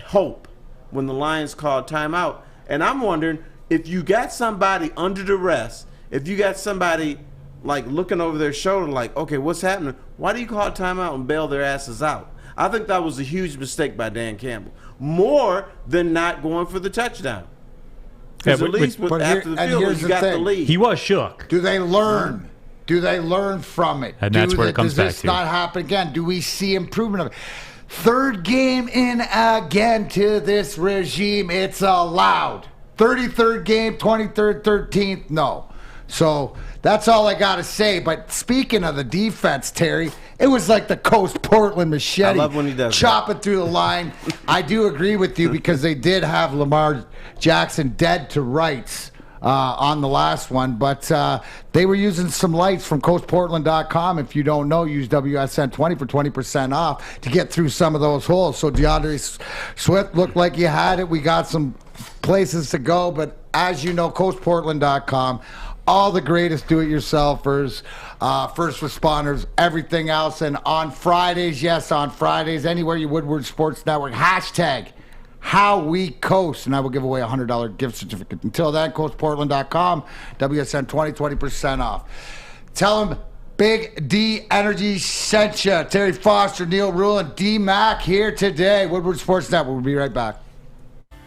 hope when the Lions called timeout. And I'm wondering if you got somebody under duress, if you got somebody like looking over their shoulder like, okay, what's happening? Why do you call timeout and bail their asses out? I think that was a huge mistake by Dan Campbell, more than not going for the touchdown. Because at least after the field, you got the lead. He was shook. Do they learn? Do they learn from it? And that's where it comes back to. Does this not happen again? Do we see improvement of it? Third game in again to this regime. It's allowed. 33rd game, 23rd, 13th, no. So that's all I got to say. But speaking of the defense, Terry, it was like the Coast Portland machete. I love when he does chopping through the line. I do agree with you because they did have Lamar Jackson dead to rights on the last one. But they were using some lights from CoastPortland.com. If you don't know, use WSN20 for 20% off to get through some of those holes. So DeAndre Swift looked like you had it. We got some places to go. But as you know, CoastPortland.com, all the greatest do-it-yourselfers, first responders, everything else. And on Fridays, yes, on Fridays, anywhere you Woodward Sports Network, hashtag How We Coast, and I will give away a $100 gift certificate. Until then, CoastPortland.com, WSN20, 20% off. Tell them Big D Energy sent you. Terry Foster, Neal, Ruhl, and D-Mac here today. Woodward Sports Network. We'll be right back.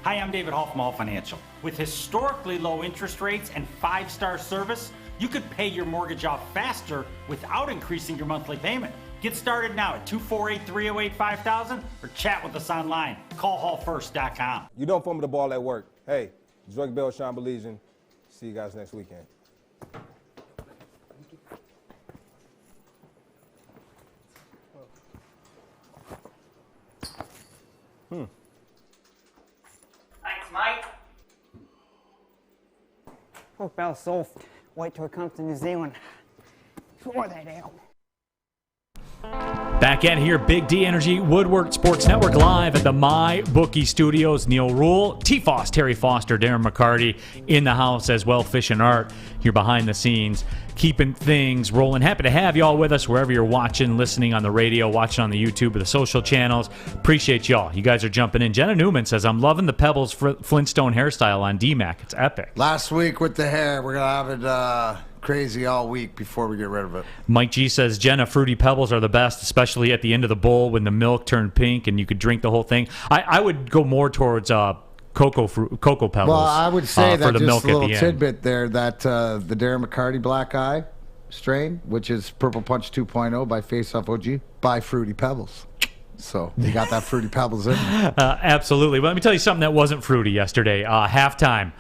Hi, I'm David Hall from All Financial. With historically low interest rates and 5-star service, you could pay your mortgage off faster without increasing your monthly payment. Get started now at 248-308-5000 or chat with us online. Call hallfirst.com. You don't fumble the ball at work. Hey, Drake Bell, Sean Belizean. See you guys next weekend. Thanks, mate. Oh, Bell's soft. Wait till it comes to New Zealand. Pour that out. Back in here, Big D Energy, Woodward Sports Network, live at the My Bookie Studios. Neal Ruhl, T-Foss, Terry Foster, Darren McCarty in the house as well. Fish and Art here behind the scenes, keeping things rolling. Happy to have y'all with us wherever you're watching, listening on the radio, watching on the YouTube or the social channels. Appreciate y'all. You guys are jumping in. Jenna Newman says, I'm loving the Pebbles Flintstone hairstyle on D-Mac. It's epic. Last week with the hair, we're going to have it crazy all week before we get rid of it. Mike G says, Jenna, Fruity Pebbles are the best, especially at the end of the bowl when the milk turned pink and you could drink the whole thing. I would go more towards Cocoa Pebbles. Well, I would say that for the just milk a little at the tidbit there, that the Darren McCarty Black Eye strain, which is Purple Punch 2.0 by Face Off OG, by Fruity Pebbles. So you got that Fruity Pebbles in there. Absolutely. But let me tell you something that wasn't fruity yesterday. Halftime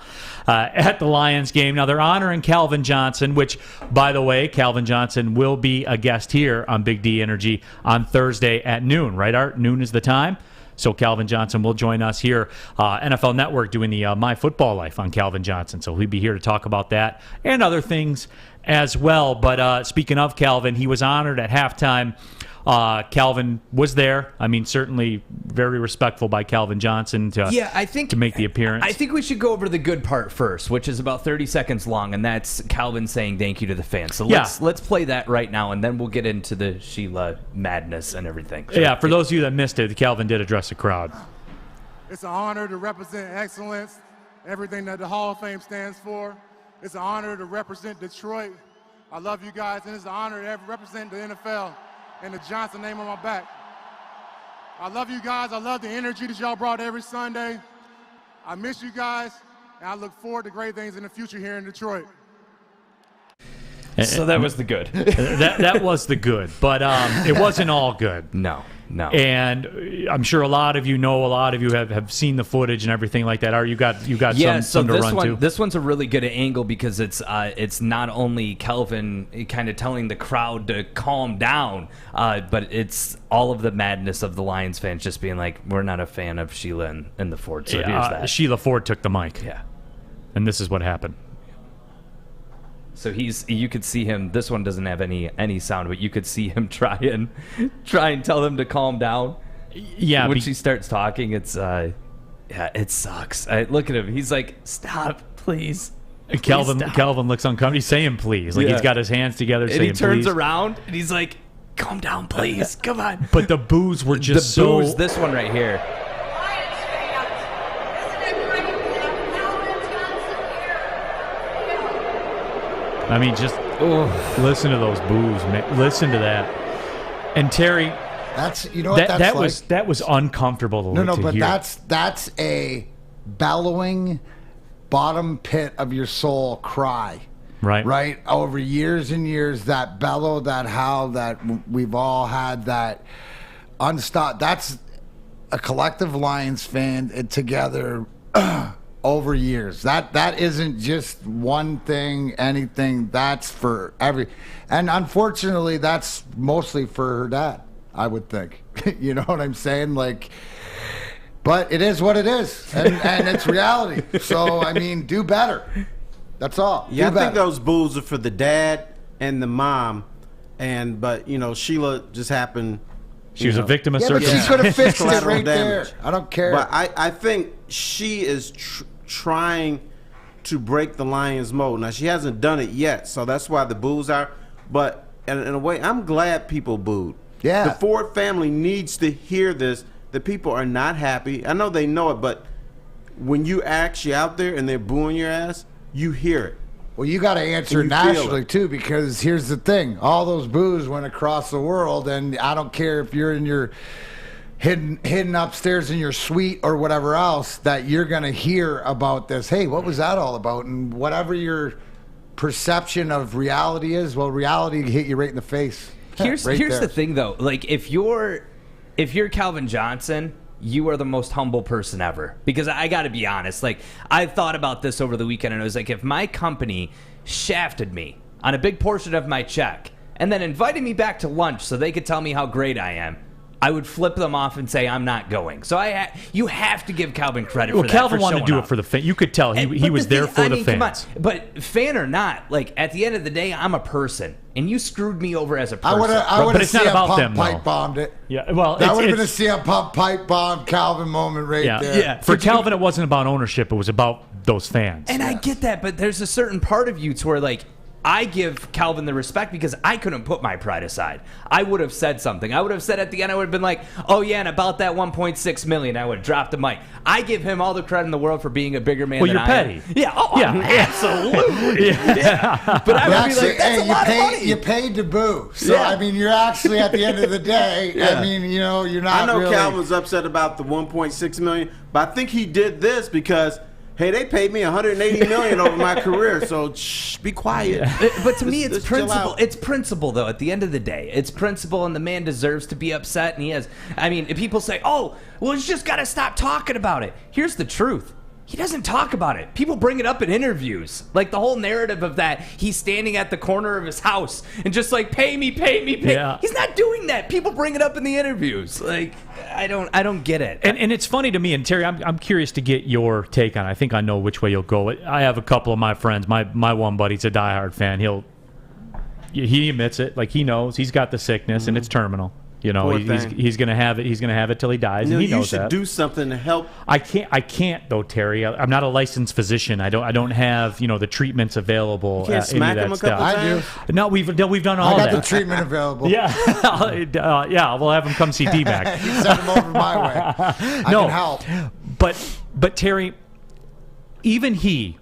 at the Lions game. Now, they're honoring Calvin Johnson, which, by the way, Calvin Johnson will be a guest here on Big D Energy on Thursday at noon. Right, Art? Noon is the time. So Calvin Johnson will join us here, NFL Network, doing the My Football Life on Calvin Johnson. So he'll be here to talk about that and other things as well. But speaking of Calvin, he was honored at halftime. Calvin was there. I mean, certainly very respectful by Calvin Johnson to make the appearance. I think we should go over the good part first, which is about 30 seconds long, and that's Calvin saying thank you to the fans. So let's play that right now, and then we'll get into the Sheila madness and everything. So, for those of you that missed it, Calvin did address the crowd. It's an honor to represent excellence, everything that the Hall of Fame stands for. It's an honor to represent Detroit. I love you guys, and it's an honor to represent the NFL and the Johnson name on my back. I love you guys. I love the energy that y'all brought every Sunday. I miss you guys, and I look forward to great things in the future here in Detroit. So that was the good. that was the good, but it wasn't all good. No. And I'm sure a lot of you have seen the footage and everything like that. You got some to run to. This one's a really good angle because it's not only Kelvin kind of telling the crowd to calm down, but it's all of the madness of the Lions fans just being like, we're not a fan of Sheila and the Ford. So here's that. Sheila Ford took the mic. Yeah. And this is what happened. So you could see him. This one doesn't have any sound, but you could see him try and tell them to calm down. Yeah, when she starts talking, it sucks. Look at him. He's like, "Stop, please." Kelvin looks uncomfortable. He's saying please, like he's got his hands together, saying he turns please. around and he's like, "Calm down, please. Come on." But the boos were just This one right here. I mean, just listen to those boos, man. Listen to that. And Terry, that was uncomfortable to hear. That's a bellowing, bottom pit of your soul cry. Right? Over years and years, that bellow, that howl, that we've all had, that unstopped. That's a collective Lions fan together over years. That isn't just one thing, anything. That's for every. And unfortunately, that's mostly for her dad, I would think. You know what I'm saying? Like, but it is what it is, and it's reality. So, I mean, do better. That's all. Yeah, I think those boos are for the dad and the mom, but Sheila just happened. She was a victim of circumstance. She could have fixed it right there. I don't care. But I think she is trying to break the Lions mold. Now, she hasn't done it yet, so that's why the boos are. But in a way, I'm glad people booed. Yeah. The Ford family needs to hear this, that people are not happy. I know they know it, but when you actually out there and they're booing your ass, you hear it. Well, you got to answer nationally, too, because here's the thing. All those boos went across the world, and I don't care if you're in your hidden upstairs in your suite or whatever else, that you're going to hear about this. Hey, what was that all about? And whatever your perception of reality is, well, reality hit you right in the face. Here's the thing, though. Like, if you're Calvin Johnson, you are the most humble person ever. Because I got to be honest. Like, I thought about this over the weekend, and I was like, if my company shafted me on a big portion of my check and then invited me back to lunch so they could tell me how great I am, I would flip them off and say I'm not going. So you have to give Calvin credit for that. Well, Calvin wanted to do it for the fans. You could tell he was there for the fans. Come on. But fan or not, like at the end of the day, I'm a person, and you screwed me over as a person. But it's not about them, pipe bombed it. Yeah, well, that would have been a CM Pump pipe bomb Calvin moment right there. Yeah. For Calvin, it wasn't about ownership; it was about those fans. And I get that, but there's a certain part of you to where like, I give Calvin the respect because I couldn't put my pride aside. I would have said something. I would have said at the end, I would have been like, oh, yeah, and about that $1.6 million, I would have dropped the mic. I give him all the credit in the world for being a bigger man than I am. Well, you're petty. Yeah, absolutely. Yeah. But I would be like, that's a lot of money. You paid to boo. So, I mean, you're actually, at the end of the day, I mean, you're not I know really... Calvin's upset about the $1.6 million, but I think he did this because... Hey, they paid me $180 million over my career, so be quiet. Yeah. But to me, it's principle. It's principle, though. At the end of the day, it's principle, and the man deserves to be upset, and he has. I mean, if people say, "Oh, well, he's just got to stop talking about it." Here's the truth. He doesn't talk about it. People bring it up in interviews. Like the whole narrative of that, he's standing at the corner of his house and just like, pay me. Yeah. He's not doing that. People bring it up in the interviews. Like, I don't get it. And it's funny to me, and Terry, I'm curious to get your take on it. I think I know which way you'll go. I have a couple of my friends. My one buddy's a diehard fan. He admits it. Like, he knows. He's got the sickness, and it's terminal. You know, he's going to have it. He's going to have it till he dies, and he knows that. You should do something to help. I can't though, Terry. I'm not a licensed physician. I don't have the treatments available. You can't smack him a couple times. I do. No, we've done all that. I got the treatment available. Yeah, We'll have him come see D-Mac. You send him over my way. I can help. But Terry, even he,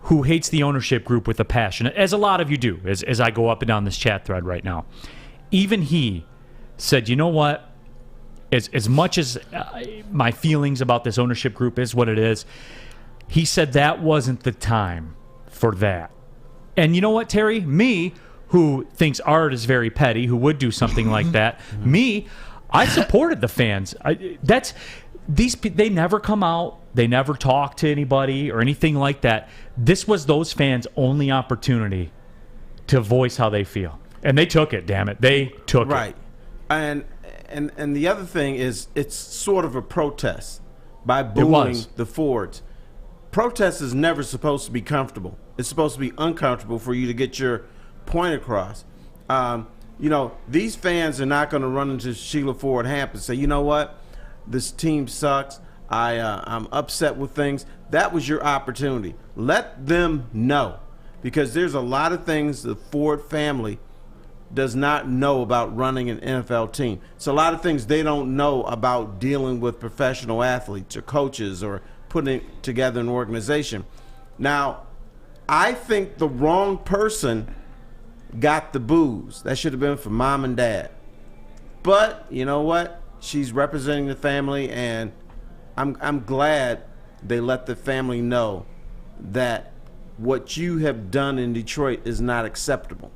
who hates the ownership group with a passion, as a lot of you do, as I go up and down this chat thread right now, even he said, you know what, as much as my feelings about this ownership group is what it is, he said that wasn't the time for that. And you know what, Terry? Me, who thinks art is very petty, who would do something like that, I supported the fans. They never come out. They never talk to anybody or anything like that. This was those fans' only opportunity to voice how they feel. And they took it, damn it. They took it. Right. And the other thing is it's sort of a protest by booing the Fords. Protest is never supposed to be comfortable. It's supposed to be uncomfortable for you to get your point across. These fans are not going to run into Sheila Ford Hamp and say, you know what, this team sucks. I'm upset with things. That was your opportunity. Let them know, because there's a lot of things the Ford family does not know about running an NFL team. It's a lot of things they don't know about dealing with professional athletes or coaches or putting together an organization. Now, I think the wrong person got the boos. That should have been for mom and dad. But you know what? She's representing the family, and I'm glad they let the family know that what you have done in Detroit is not acceptable.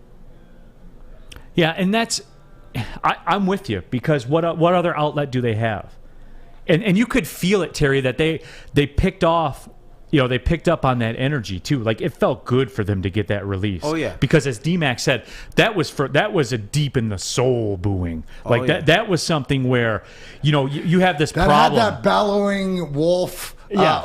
Yeah, and I'm with you, because what other outlet do they have? And you could feel it, Terry, that they picked off, they picked up on that energy too. Like, it felt good for them to get that release. Oh yeah. Because as D-Mac said, that was a deep in the soul booing. Like that was something where, you have this problem. Had that bellowing wolf. Yeah.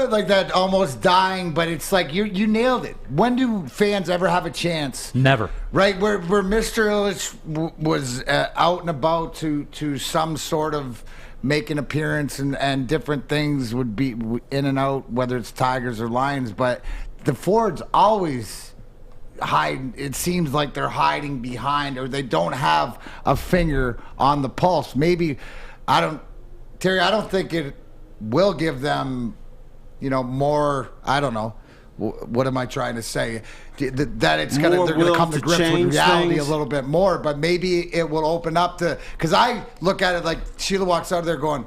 Like that, almost dying, but it's like you nailed it. When do fans ever have a chance? Never. Right, where Mr. Illich was out and about to some sort of make an appearance, and different things would be in and out, whether it's Tigers or Lions, but the Fords always hide. It seems like they're hiding behind, or they don't have a finger on the pulse. Maybe, Terry, I don't think it will give them, more, I don't know, what am I trying to say? That it's they're going to come to grips with reality a little bit more, but maybe it will open up to, because I look at it like Sheila walks out of there going,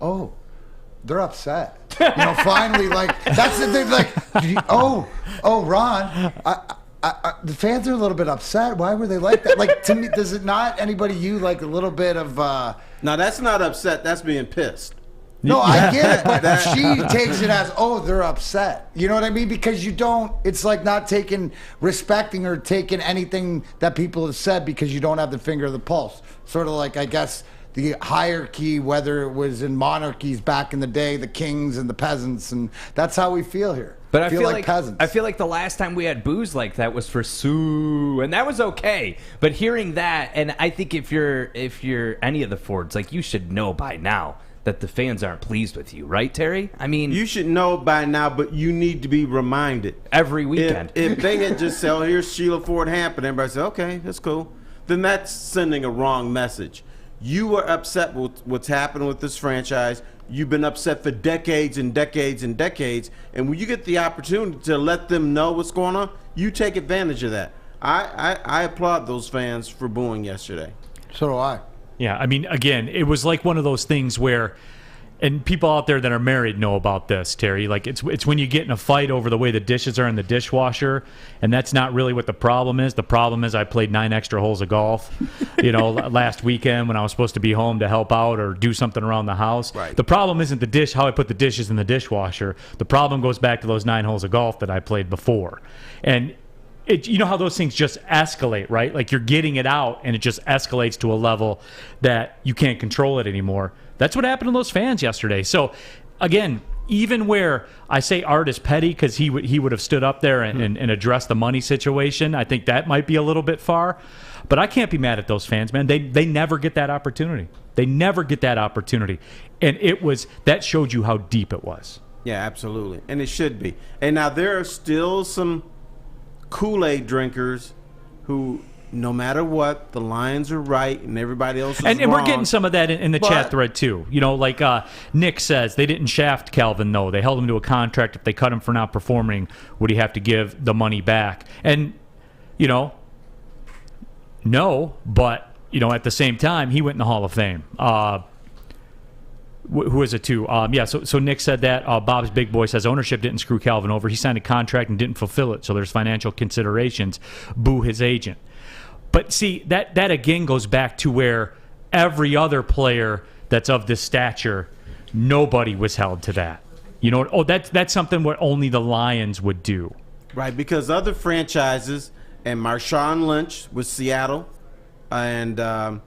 oh, they're upset. Finally, like, that's the thing, like, Ron, the fans are a little bit upset. Why were they like that? Like, to me, does it not, anybody, like a little bit of... No, that's not upset. That's being pissed. No, I get it, but she takes it as, they're upset. You know what I mean? Because it's like not respecting or taking anything that people have said, because you don't have the finger of the pulse. Sort of like, I guess, the hierarchy, whether it was in monarchies back in the day, the kings and the peasants, and that's how we feel here. But I feel like peasants. I feel like the last time we had boos like that was for Sue, and that was okay. But hearing that, and I think if you're any of the Fords, like, you should know by now that the fans aren't pleased with you, right, Terry? I mean, you should know by now, but you need to be reminded every weekend. If they had just said, here's Sheila Ford Hamp, and everybody said, okay, that's cool, then that's sending a wrong message. You were upset with what's happened with this franchise. You've been upset for decades and decades and decades, and when you get the opportunity to let them know what's going on, you take advantage of that. I applaud those fans for booing yesterday. So do I. Yeah, I mean, again, it was like one of those things where, and people out there that are married know about this, Terry. Like, it's when you get in a fight over the way the dishes are in the dishwasher, and that's not really what the problem is. The problem is I played 9 extra holes of golf, last weekend when I was supposed to be home to help out or do something around the house. Right. The problem isn't the dish, how I put the dishes in the dishwasher. The problem goes back to those 9 holes of golf that I played before. And you know how those things just escalate, right? Like, you're getting it out, and it just escalates to a level that you can't control it anymore. That's what happened to those fans yesterday. So, again, even where I say Art is petty because he would have stood up there and addressed the money situation, I think that might be a little bit far. But I can't be mad at those fans, man. They never get that opportunity. They never get that opportunity. And that showed you how deep it was. Yeah, absolutely. And it should be. And now there are still some Kool-Aid drinkers who, no matter what, the Lions are right and everybody else is and wrong. We're getting some of that in the chat thread too. Like Nick says, they didn't shaft Calvin though. They held him to a contract. If they cut him for not performing, would he have to give the money back? And no, but at the same time, he went in the Hall of Fame. Who is it to? So Nick said that. Bob's Big Boy says ownership didn't screw Calvin over. He signed a contract and didn't fulfill it, so there's financial considerations. Boo his agent. But see, that again goes back to where every other player that's of this stature, nobody was held to that. That's something what only the Lions would do. Right, because other franchises, and Marshawn Lynch with Seattle, and I'm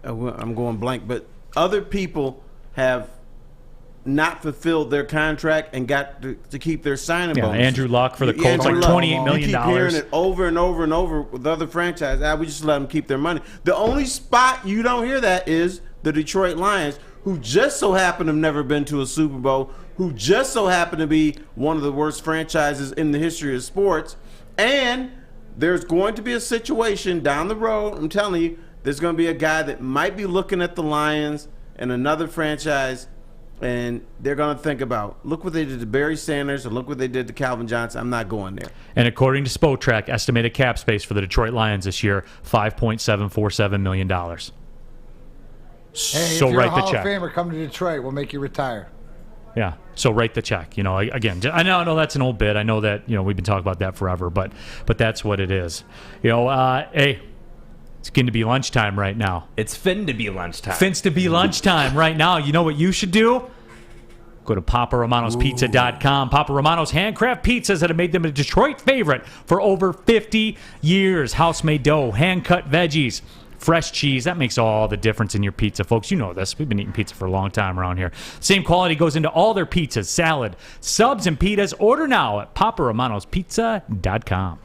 going blank, but other people have not fulfilled their contract and got to keep their signing bonus. Andrew Luck for the Colts, like $28 million. You keep hearing it over and over and over with other franchises. We just let them keep their money. The only spot you don't hear that is the Detroit Lions, who just so happen to have never been to a Super Bowl, who just so happen to be one of the worst franchises in the history of sports. And there's going to be a situation down the road, I'm telling you, there's going to be a guy that might be looking at the Lions and another franchise, and they're going to think about, look what they did to Barry Sanders and look what they did to Calvin Johnson. I'm not going there. And according to Spotrac, estimated cap space for the Detroit Lions this year, $5.747 million. Hey, So if you're write a Hall the check. of Famer, come to Detroit. We'll make you retire. Yeah, so write the check. Again, I know that's an old bit. I know that we've been talking about that forever, but that's what it is. Hey, it's going to be lunchtime right now. It's fin to be lunchtime. Fins to be lunchtime right now. You know what you should do? Go to PapaRomano'sPizza.com. Papa Romano's handcraft pizzas that have made them a Detroit favorite for over 50 years. House-made dough, hand-cut veggies, fresh cheese. That makes all the difference in your pizza, folks. You know this. We've been eating pizza for a long time around here. Same quality goes into all their pizzas, salad, subs, and pitas. Order now at PapaRomano'sPizza.com.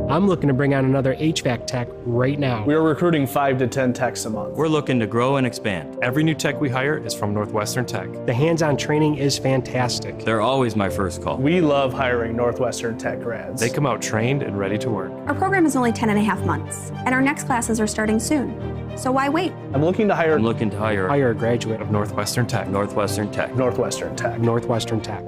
I'm looking to bring on another HVAC tech right now. We are recruiting 5 to 10 techs a month. We're looking to grow and expand. Every new tech we hire is from Northwestern Tech. The hands-on training is fantastic. They're always my first call. We love hiring Northwestern Tech grads. They come out trained and ready to work. Our program is only 10 and a half months, and our next classes are starting soon. So why wait? I'm looking to hire a graduate of Northwestern Tech. Northwestern Tech. Northwestern Tech.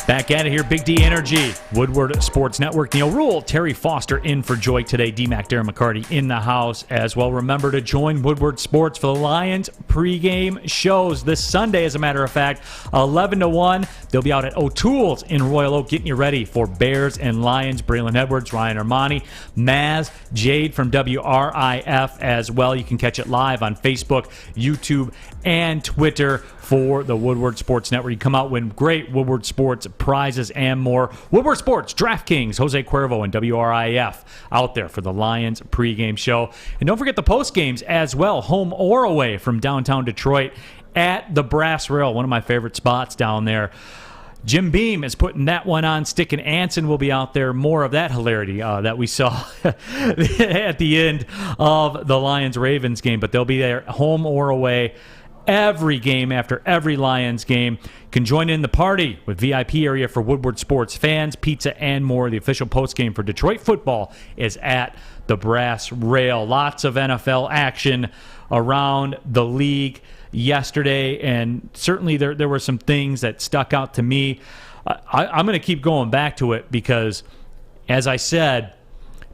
Back at it here, Big D Energy, Woodward Sports Network. Neal Ruhl, Terry Foster in for Joy today. D-Mac, Darren, McCarty in the house as well. Remember to join Woodward Sports for the Lions pregame shows this Sunday, as a matter of fact, 11 to 1. They'll be out at O'Toole's in Royal Oak getting you ready for Bears and Lions. Braylon Edwards, Ryan Armani, Maz, Jade from WRIF as well. You can catch it live on Facebook, YouTube, and Twitter for the Woodward Sports Network. You come out, win great Woodward Sports prizes and more. Woodward Sports, DraftKings, Jose Cuervo, and WRIF out there for the Lions pregame show. And don't forget the post games as well, home or away from downtown Detroit at the Brass Rail, one of my favorite spots down there. Jim Beam is putting that one on. Stick and Anson will be out there. More of that hilarity that we saw at the end of the Lions-Ravens game. But they'll be there home or away every game after every Lions game. You can join in the party with VIP area for Woodward Sports fans, pizza, and more. The official postgame for Detroit football is at the Brass Rail. Lots of NFL action around the league yesterday, and certainly there were some things that stuck out to me. I'm going to keep going back to it because, as I said,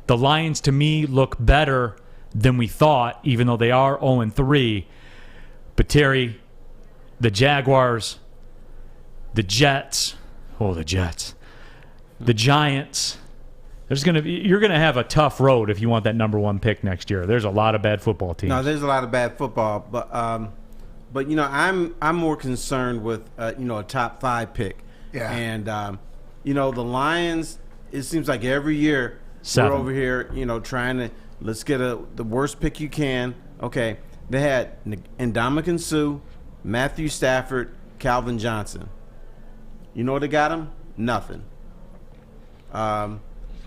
the Lions to me look better than we thought, even though they are 0-3. But Terry, the Jaguars, the Jets, the Giants. You're gonna have a tough road if you want that number one pick next year. There's a lot of bad football teams. No, there's a lot of bad football, but I'm more concerned with a top 5 pick. Yeah. And the Lions. It seems like every year 7. we're over here, trying to let's get the worst pick you can. Okay. They had Ndamukong Suh, Matthew Stafford, Calvin Johnson. You know what they got them? Nothing.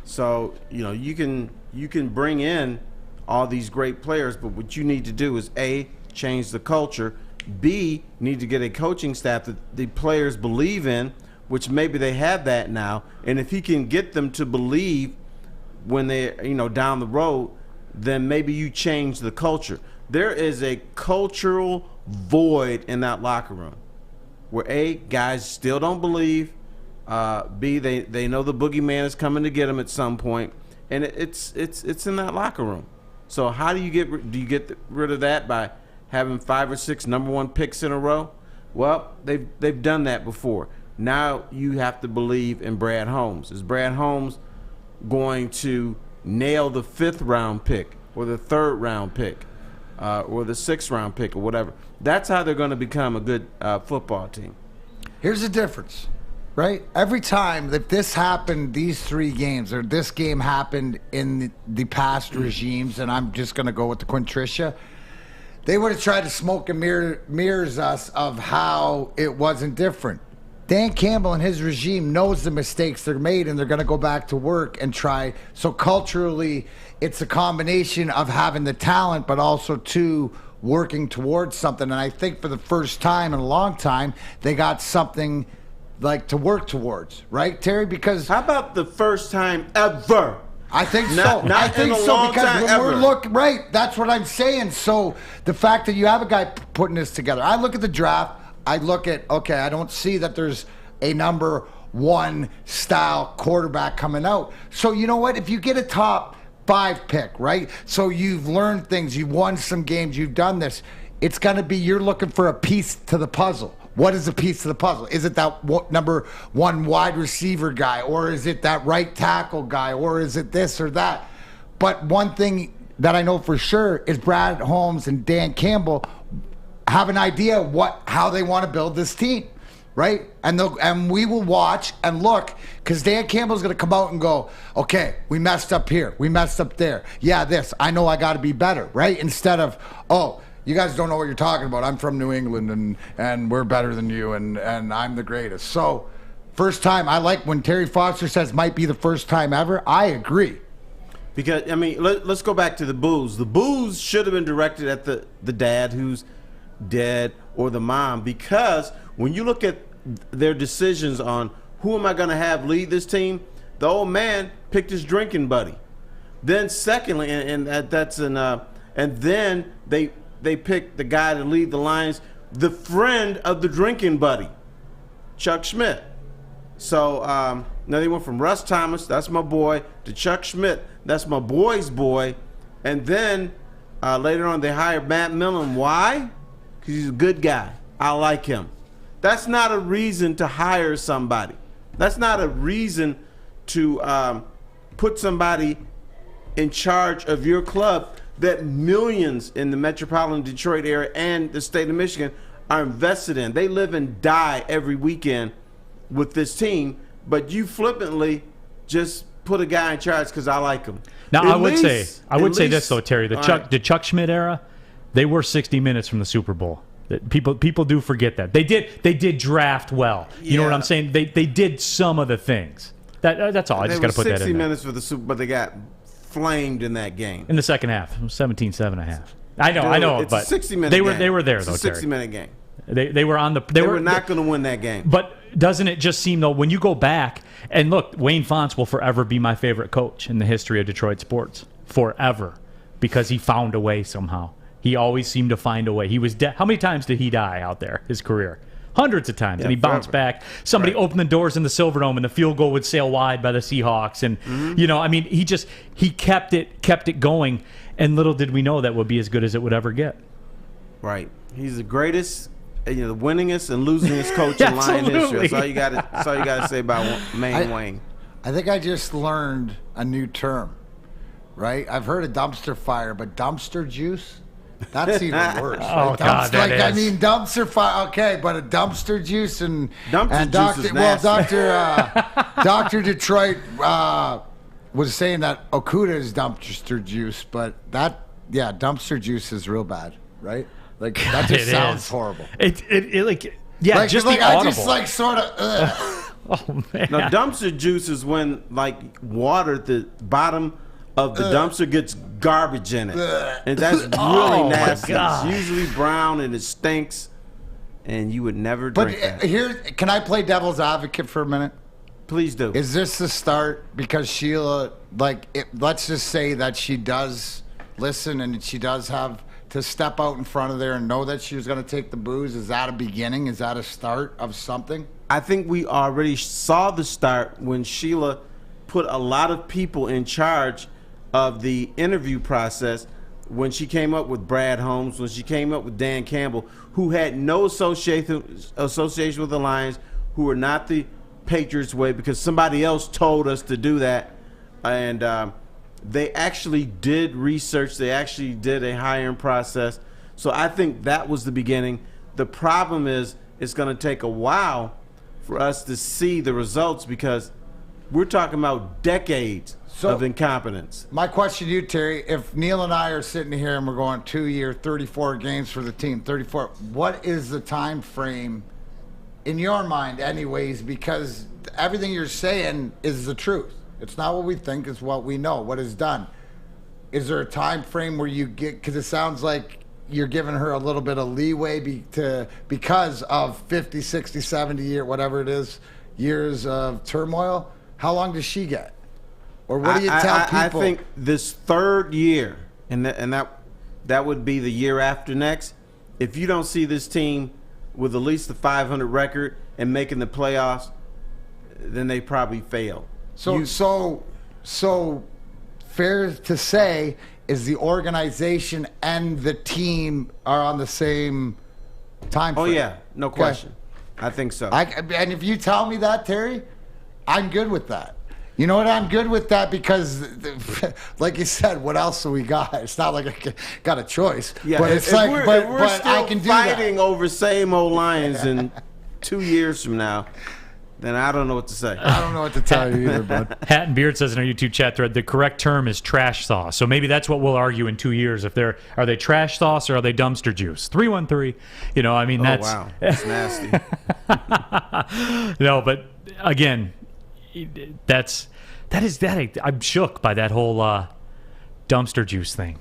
So you can bring in all these great players, but what you need to do is A, change the culture. B, need to get a coaching staff that the players believe in, which maybe they have that now. And if he can get them to believe when they down the road, then maybe you change the culture. There is a cultural void in that locker room where A, guys still don't believe, B, they know the boogeyman is coming to get them at some point, and it's in that locker room. So how do you get rid of that by having 5 or 6 number 1 picks in a row? Well, they've done that before. Now you have to believe in Brad Holmes. Is Brad Holmes going to nail the 5th round pick or the 3rd round pick or the 6th round pick or whatever? That's how they're going to become a good football team. Here's the difference, right? Every time that this happened, these 3 games, or this game happened in the past regimes, and I'm just going to go with the Quintricia, they would have tried to smoke and mirrors us of how it wasn't different. Dan Campbell and his regime knows the mistakes they're made, and they're going to go back to work and try. So culturally, it's a combination of having the talent, but also too working towards something. And I think for the first time in a long time, they got something like to work towards, right, Terry? Because how about the first time ever? I think so. I think so because when we're looking, right, that's what I'm saying. So the fact that you have a guy putting this together, I look at the draft, I look at, okay, I don't see that there's a number 1 style quarterback coming out. So you know what? If you get a top 5 pick, right? So you've learned things, you've won some games, you've done this. It's going to be you're looking for a piece to the puzzle. What is a piece to the puzzle? Is it that number 1 wide receiver guy, or is it that right tackle guy, or is it this or that? But one thing that I know for sure is Brad Holmes and Dan Campbell have an idea how they want to build this team, right? And we will watch and look, because Dan Campbell's going to come out and go, okay, we messed up here, we messed up there. Yeah, this, I know I got to be better, right? Instead of, oh, you guys don't know what you're talking about. I'm from New England, and we're better than you, and I'm the greatest. So first time, I like when Terry Foster says might be the first time ever. I agree. Because, I mean, let's go back to the boos. The boos should have been directed at the dad who's dead or the mom, because when you look at their decisions on who am I going to have lead this team, the old man picked his drinking buddy. Then secondly, and then they picked the guy to lead the Lions, the friend of the drinking buddy, Chuck Schmidt. So now they went from Russ Thomas, that's my boy, to Chuck Schmidt, that's my boy's boy. And then later on they hired Matt Millen. Why? Because he's a good guy. I like him. That's not a reason to hire somebody. That's not a reason to put somebody in charge of your club that millions in the metropolitan Detroit area and the state of Michigan are invested in. They live and die every weekend with this team, but you flippantly just put a guy in charge because I like him. Now, I would say this, though, Terry. The Chuck Schmidt era, they were 60 minutes from the Super Bowl. People do forget that. They did draft well. You know what I'm saying? They did some of the things. That's all. I just got to put that in 60 minutes for the Super Bowl, but they got flamed in that game. In the second half, 17-7.5. I know, it's but a 60-minute they game. were there, it's though, a 60-minute game. They were on the. They were not going to win that game. But doesn't it just seem, though, when you go back and look, Wayne Fontes will forever be my favorite coach in the history of Detroit sports, forever, because he found a way somehow. He always seemed to find a way. He was how many times did he die out there? His career, hundreds of times, and he bounced back. Somebody opened the doors in the Silverdome, and the field goal would sail wide by the Seahawks. And you know, I mean, he kept it going. And little did we know that would be as good as it would ever get. Right. He's the greatest, the winningest and losingest coach in Lion history. That's all you got to say about Wayne. I think I just learned a new term. Right? I've heard of dumpster fire, but dumpster juice. That's even worse. Oh, God, that is. I mean, dumpster fire. Okay, but a dumpster juice and juice is nasty. Dr. Detroit was saying that Okuda is dumpster juice, but dumpster juice is real bad, right? Like that just sounds horrible. Just the audible. I just sort of. Oh man. Now, dumpster juice is when water at the bottom of the dumpster gets garbage in it, and that's really nasty. It's usually brown and it stinks, and you would never drink that. Here, can I play devil's advocate for a minute? Please do. Is this the start? Because Sheila, let's just say that she does listen and she does have to step out in front of there and know that she was going to take the booze. Is that a beginning? Is that a start of something? I think we already saw the start when Sheila put a lot of people in charge of the interview process when she came up with Brad Holmes, when she came up with Dan Campbell, who had no association with the Lions, who were not the Patriots way because somebody else told us to do that. And they actually did research. They actually did a hiring process. So I think that was the beginning. The problem is it's going to take a while for us to see the results because we're talking about decades of incompetence. My question to you, Terry, if Neal and I are sitting here and we're going 2 year, 34 games for the team, 34, what is the time frame in your mind anyways? Because everything you're saying is the truth. It's not what we think, it's what we know, what is done. Is there a time frame where you get, because it sounds like you're giving her a little bit of leeway because of 50, 60, 70 year, whatever it is, years of turmoil? How long does she get? Or what do you tell people? I think this third year, and that would be the year after next, if you don't see this team with at least a 500 record and making the playoffs, then they probably fail. So fair to say is the organization and the team are on the same time frame. Oh, yeah, no question. I think so. And if you tell me that, Terry, I'm good with that. You know what? I'm good with that because, like you said, what else do we got? It's not like I got a choice. Yeah, but it's if like, we're but still I can do fighting that. over same old Lions in 2 years from now, then I don't know what to say. I don't know what to tell you either, bud. Hat and Beard says in our YouTube chat thread, the correct term is trash sauce. So maybe that's what we'll argue in 2 years. If are they trash sauce or are they dumpster juice? 313. You know, I mean, that's. Oh, wow. That's nasty. No, but again, I'm shook by that whole dumpster juice thing.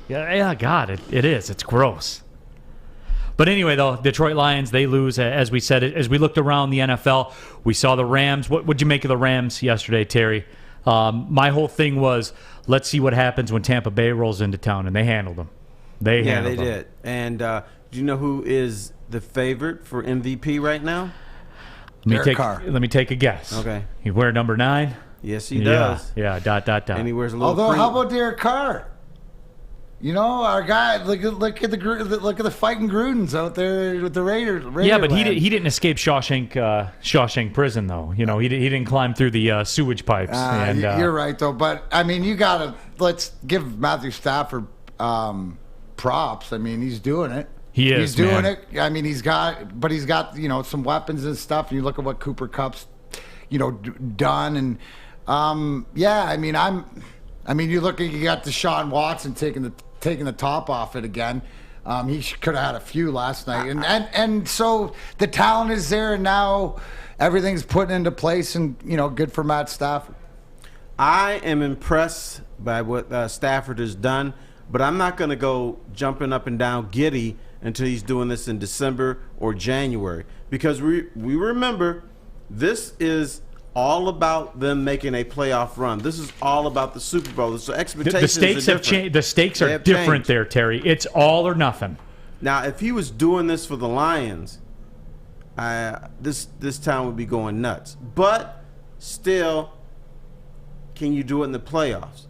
Yeah, God, it is. It's gross. But anyway, though, Detroit Lions, they lose, as we said. As we looked around the NFL, we saw the Rams. What'd you make of the Rams yesterday, Terry? My whole thing was, let's see what happens when Tampa Bay rolls into town, and they handled them. They did. And do you know who is the favorite for MVP right now? Carr. Let me take a guess. Okay. You wear number 9? Yes, he does. Yeah, ... And he wears a little Although, cream. how about Derek Carr? You know, our guy. Look at the fighting Grudens out there with the Raiders. Yeah, but he didn't escape Shawshank prison, though. You know, he didn't climb through the sewage pipes. You're right, though. But I mean, let's give Matthew Stafford props. I mean, he's doing it. He's doing it. I mean, he's got some weapons and stuff. And you look at what Cooper Kupp's done, and I mean, you got Deshaun Watson taking the top off it again. He could have had a few last night, and so the talent is there, and now everything's put into place, and good for Matt Stafford. I am impressed by what Stafford has done, but I'm not going to go jumping up and down giddy until he's doing this in December or January, because we remember this is all about them making a playoff run. This is all about the Super Bowl. So expectations the stakes are have changed. The stakes are different there, Terry. It's all or nothing. Now, if he was doing this for the Lions, this town would be going nuts. But still, can you do it in the playoffs?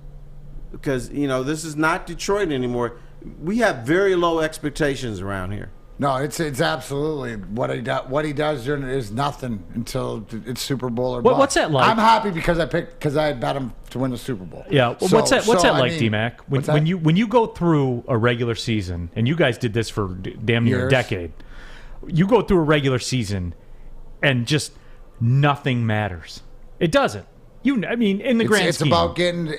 Because this is not Detroit anymore. We have very low expectations around here. No, it's absolutely what he does during it is nothing until it's Super Bowl or bust. What's that like? I'm happy because I bet him to win the Super Bowl. Yeah. What's that like, D-Mac? When you go through a regular season, and you guys did this for damn near a decade, you go through a regular season, and just nothing matters. It doesn't. In the grand scheme, it's about getting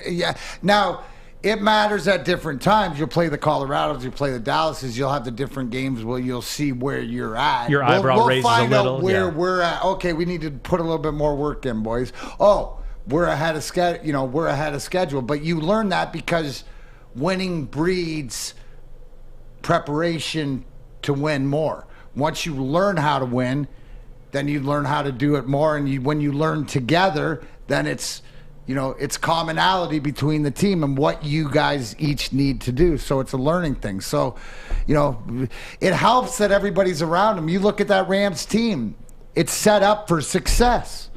now. It matters at different times. You'll play the Colorados, you'll play the Dallases, you'll have the different games where you'll see where you're at. Your eyebrow raises a little. We'll find out where we're at. Okay, we need to put a little bit more work in, boys. Oh, we're ahead of schedule. We're ahead of schedule. But you learn that because winning breeds preparation to win more. Once you learn how to win, then you learn how to do it more. And when you learn together, then it's commonality between the team and what you guys each need to do. So it's a learning thing. So, it helps that everybody's around them. You look at that Rams team, it's set up for success,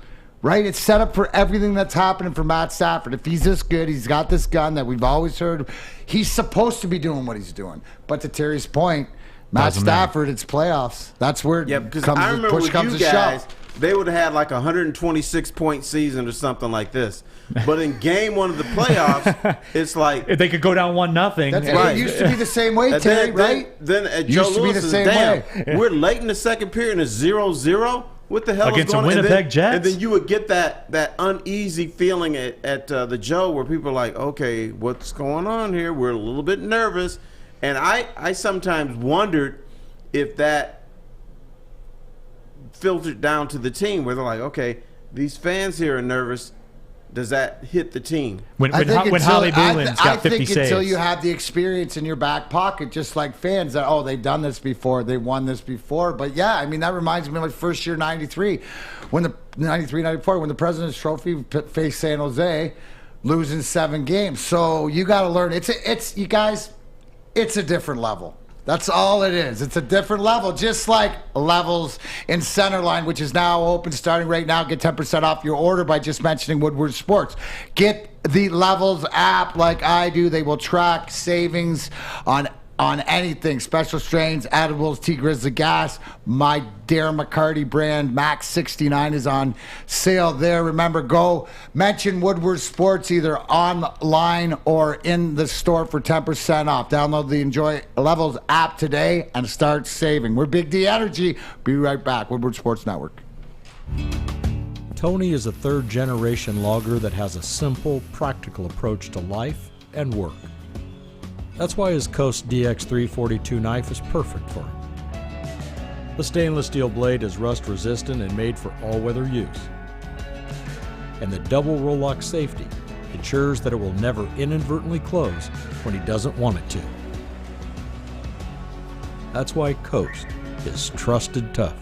right? It's set up for everything that's happening for Matt Stafford. If he's this good, he's got this gun that we've always heard. He's supposed to be doing what he's doing. But to Terry's point, Matt Stafford, it's playoffs. That's where I remember push with comes you to guys, shove. they would have had like a 126-point season or something like this. But in game one of the playoffs, it's like if they could go down 1-0. That's right. It used to be the same way, Terry, right? Then Joe Louis is damn. We're late in the second period and it's 0-0. What the hell against is going on? The Winnipeg Jets? And then you would get that uneasy feeling at the Joe where people are like, okay, what's going on here? We're a little bit nervous. And I sometimes wondered if that filtered down to the team where they're like, okay, these fans here are nervous. Does that hit the team? When Holly Boolin's got 50 saves. Until you have the experience in your back pocket, just like fans that, they've done this before, they won this before. But yeah, I mean, that reminds me of my first year, 93, when the 93-94, when the President's Trophy faced San Jose, losing 7 games. So you got to learn. You guys, it's a different level. That's all it is. It's a different level, just like levels in Centerline, which is now open starting right now. Get 10% off your order by just mentioning Woodward Sports. Get the Levels app like I do. They will track savings on anything, special strains, edibles, T-Grizzly gas. My Darren McCarty brand Max 69 is on sale there. Remember, go mention Woodward Sports either online or in the store for 10% off. Download the Enjoy Levels app today and start saving. We're Big D Energy. Be right back. Woodward Sports Network. Tony is a third-generation logger that has a simple, practical approach to life and work. That's why his Coast DX342 knife is perfect for him. The stainless steel blade is rust resistant and made for all-weather use. And the double Roll-Lock safety ensures that it will never inadvertently close when he doesn't want it to. That's why Coast is trusted tough.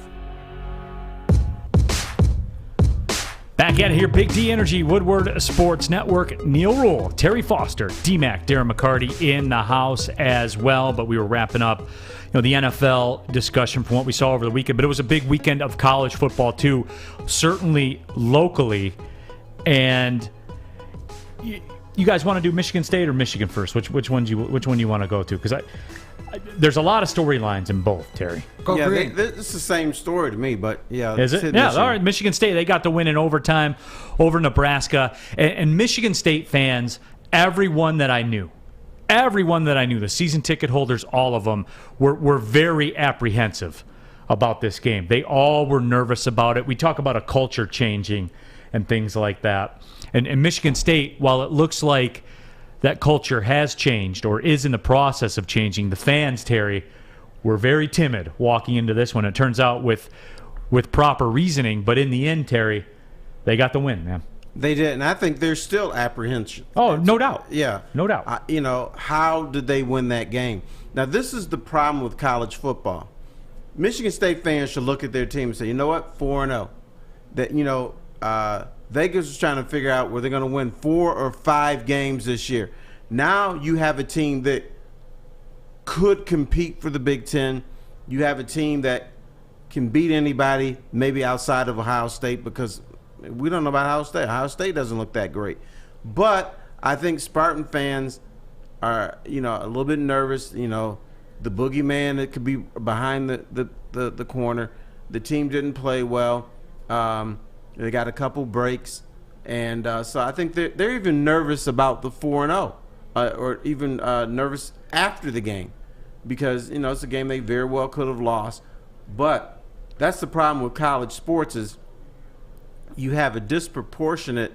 Back at it here, Big D Energy, Woodward Sports Network. Neal Ruhl, Terry Foster, D-Mac, Darren McCarty in the house as well. But we were wrapping up, the NFL discussion from what we saw over the weekend. But it was a big weekend of college football too, certainly locally. And you guys want to do Michigan State or Michigan first? Which one you want to go to? Because there's a lot of storylines in both, Terry. It's the same story to me, but yeah. Is it? Yeah, all right. Michigan State, they got the win in overtime over Nebraska. And Michigan State fans, everyone that I knew, the season ticket holders, all of them, were very apprehensive about this game. They all were nervous about it. We talk about a culture changing and things like that. And Michigan State, while it looks like that culture has changed or is in the process of changing, the fans, Terry, were very timid walking into this one. It turns out with proper reasoning, but in the end, Terry, they got the win, man. They did, and I think there's still apprehension. Oh, no doubt. Yeah. No doubt. How did they win that game? Now, this is the problem with college football. Michigan State fans should look at their team and say, you know what, 4-0. That, Vegas was trying to figure out were they going to win 4 or 5 games this year. Now you have a team that could compete for the Big Ten. You have a team that can beat anybody, maybe outside of Ohio State, because we don't know about Ohio State. Ohio State doesn't look that great. But I think Spartan fans are, a little bit nervous. The boogeyman that could be behind the corner. The team didn't play well. They got a couple breaks, and so I think they're even nervous about the 4-0, or even nervous after the game, because it's a game they very well could have lost. But that's the problem with college sports is you have a disproportionate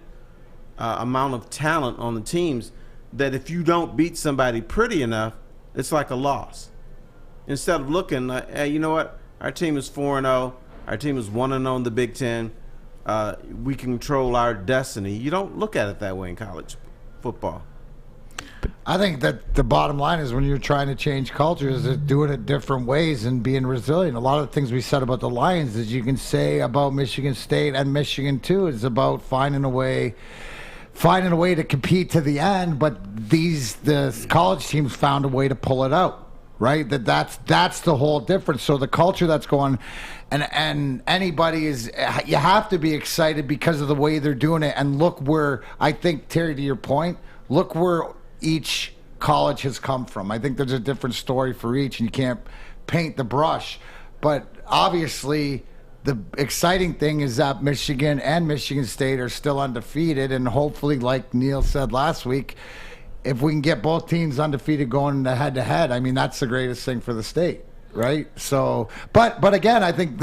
amount of talent on the teams that if you don't beat somebody pretty enough, it's like a loss. Instead of looking like, hey, you know what, our team is 4-0, our team is 1-0 in the Big Ten. We control our destiny. You don't look at it that way in college football. I think that the bottom line is when you're trying to change cultures, is doing it different ways and being resilient. A lot of the things we said about the Lions is you can say about Michigan State and Michigan too. It's about finding a way to compete to the end. But the college teams found a way to pull it out. right? That's the whole difference. So the culture that's going, and anybody is, you have to be excited because of the way they're doing it. And look where, I think, Terry, to your point, look where each college has come from. I think there's a different story for each, and you can't paint the brush. But obviously, the exciting thing is that Michigan and Michigan State are still undefeated, and hopefully, like Neal said last week, if we can get both teams undefeated going head-to-head, I mean, that's the greatest thing for the state, right? So, but again, I think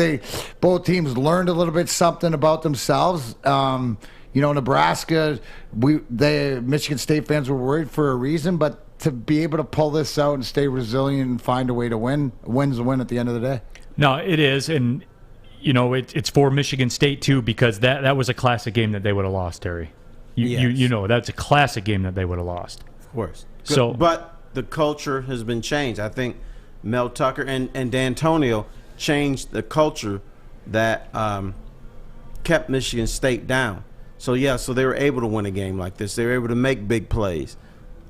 both teams learned a little bit something about themselves. Nebraska, Michigan State fans were worried for a reason, but to be able to pull this out and stay resilient and find a way to win, win's a win at the end of the day. No, it is, and it's for Michigan State too, because that was a classic game that they would have lost, Terry. That's a classic game that they would have lost. Of course. So, but the culture has been changed. I think Mel Tucker and D'Antonio changed the culture that kept Michigan State down. So they were able to win a game like this. They were able to make big plays.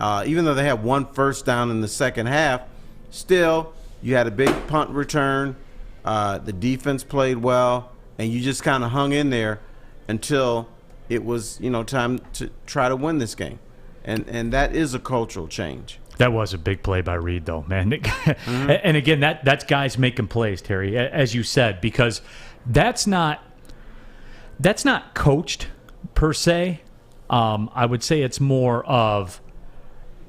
Even though they had one first down in the second half, still you had a big punt return. The defense played well, and you just kind of hung in there until it was, time to try to win this game. And that is a cultural change. That was a big play by Reed, though, man. Mm-hmm. And again, that's guys making plays, Terry, as you said, because that's not coached per se. I would say it's more of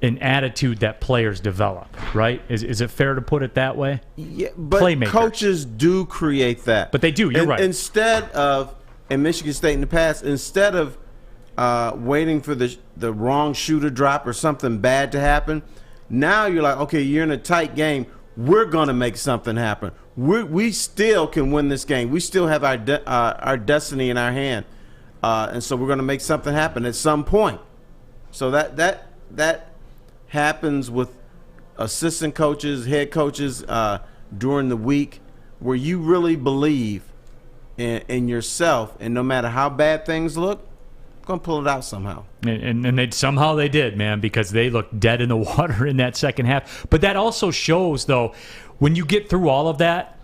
an attitude that players develop, right? Is it fair to put it that way? Yeah, but Playmakers. Coaches do create that. But they do, you're right. Instead of, in Michigan State in the past, instead of waiting for the wrong shoe to drop or something bad to happen, now you're like, okay, you're in a tight game. We're going to make something happen. We still can win this game. We still have our destiny in our hand. And so we're going to make something happen at some point. So that happens with assistant coaches, head coaches during the week, where you really believe in yourself, and no matter how bad things look, going to pull it out somehow. And they did, man, because they looked dead in the water in that second half. But that also shows, though, when you get through all of that,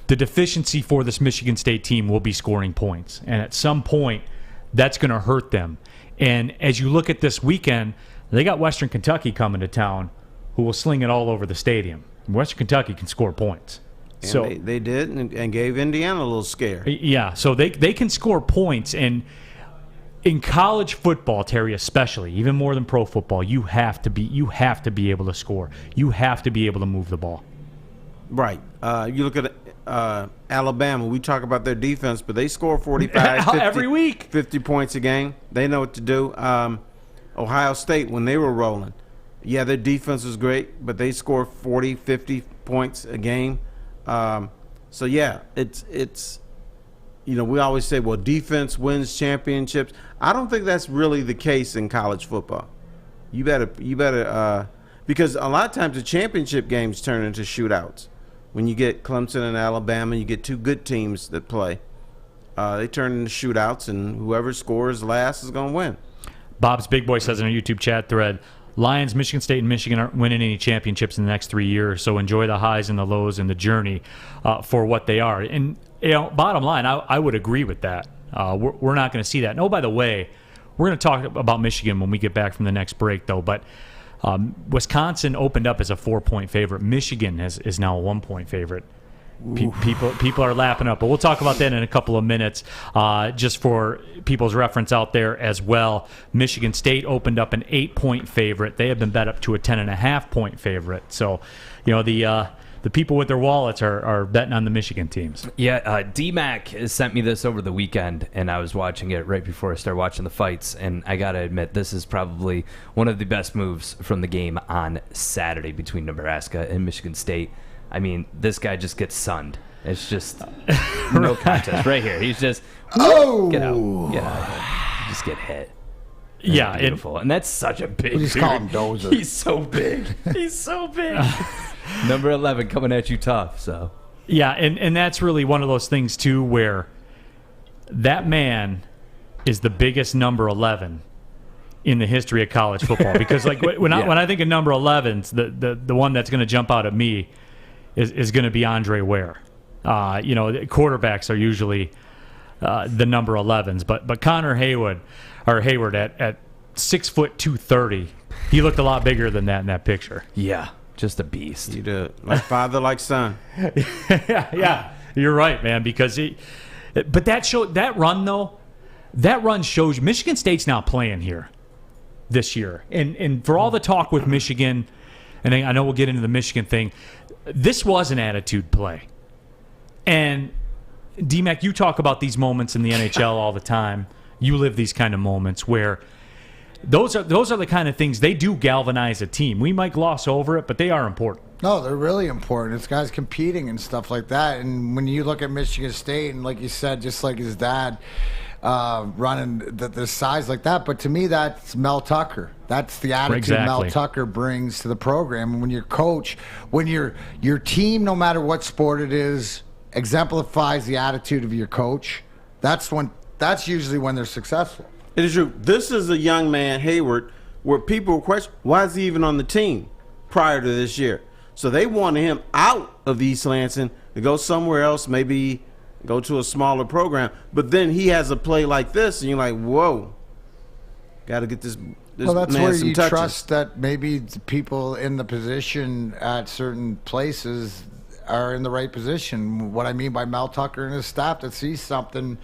the deficiency for this Michigan State team will be scoring points. And at some point, that's going to hurt them. And as you look at this weekend, they got Western Kentucky coming to town, who will sling it all over the stadium. Western Kentucky can score points. And so they did, and gave Indiana a little scare. Yeah, so they can score points. And in college football, Terry, especially, even more than pro football, you have to be able to score. You have to be able to move the ball. Right. You look at Alabama. We talk about their defense, but they score 45, 50, every week, 50 points a game. They know what to do. Ohio State, when they were rolling, their defense was great, but they score 40, 50 points a game. It's we always say, well, defense wins championships. I don't think that's really the case in college football. You better because a lot of times the championship games turn into shootouts. When you get Clemson and Alabama, you get two good teams that play. They turn into shootouts, and whoever scores last is going to win. Bob's Big Boy says in our YouTube chat thread, Lions, Michigan State, and Michigan aren't winning any championships in the next 3 years, so enjoy the highs and the lows and the journey for what they are. And bottom line, I would agree with that. We're not going to see that. And, by the way, we're going to talk about Michigan when we get back from the next break, though. But Wisconsin opened up as a 4-point favorite. Michigan is now a 1-point favorite. People are lapping up, but we'll talk about that in a couple of minutes. Just for people's reference out there as well, Michigan State opened up an 8-point favorite. They have been bet up to a 10.5-point favorite. So, the people with their wallets are betting on the Michigan teams. Yeah, D-Mac sent me this over the weekend, and I was watching it right before I started watching the fights, and I got to admit, this is probably one of the best moves from the game on Saturday between Nebraska and Michigan State. I mean, this guy just gets sunned. It's just no contest right here. He's just, get out. Get out. Just get hit. Yeah, beautiful. And that's such a big dude. Just call him Dozer. He's so big. He's so big. Number 11 coming at you tough. So yeah, and that's really one of those things too, where that man is the biggest number 11 in the history of college football. Because like when I think of number 11s, the one that's going to jump out at me is going to be Andre Ware. Quarterbacks are usually the number 11s, but Connor Hayward at 6 foot 230, he looked a lot bigger than that in that picture. Yeah, just a beast. You did, like father, like son. yeah, you're right, man. Because but that run shows Michigan State's now playing here this year, and for all the talk with Michigan, and I know we'll get into the Michigan thing, this was an attitude play. And D-Mac, you talk about these moments in the NHL all the time. You live these kind of moments where those are the kind of things, they do galvanize a team. We might gloss over it, but they are important. No, they're really important. It's guys competing and stuff like that. And when you look at Michigan State, and like you said, just like his dad running the size like that, but to me, that's Mel Tucker. That's the attitude Mel Tucker brings to the program. And when your coach, when your team, no matter what sport it is, exemplifies the attitude of your coach, that's usually when they're successful. It is true. This is a young man, Hayward, where people were questioning, why is he even on the team prior to this year? So they wanted him out of East Lansing to go somewhere else, maybe go to a smaller program. But then he has a play like this, and you're like, whoa, got to get this well, that's man where some you touches. Trust that maybe the people in the position at certain places are in the right position. What I mean by Mel Tucker and his staff that sees something,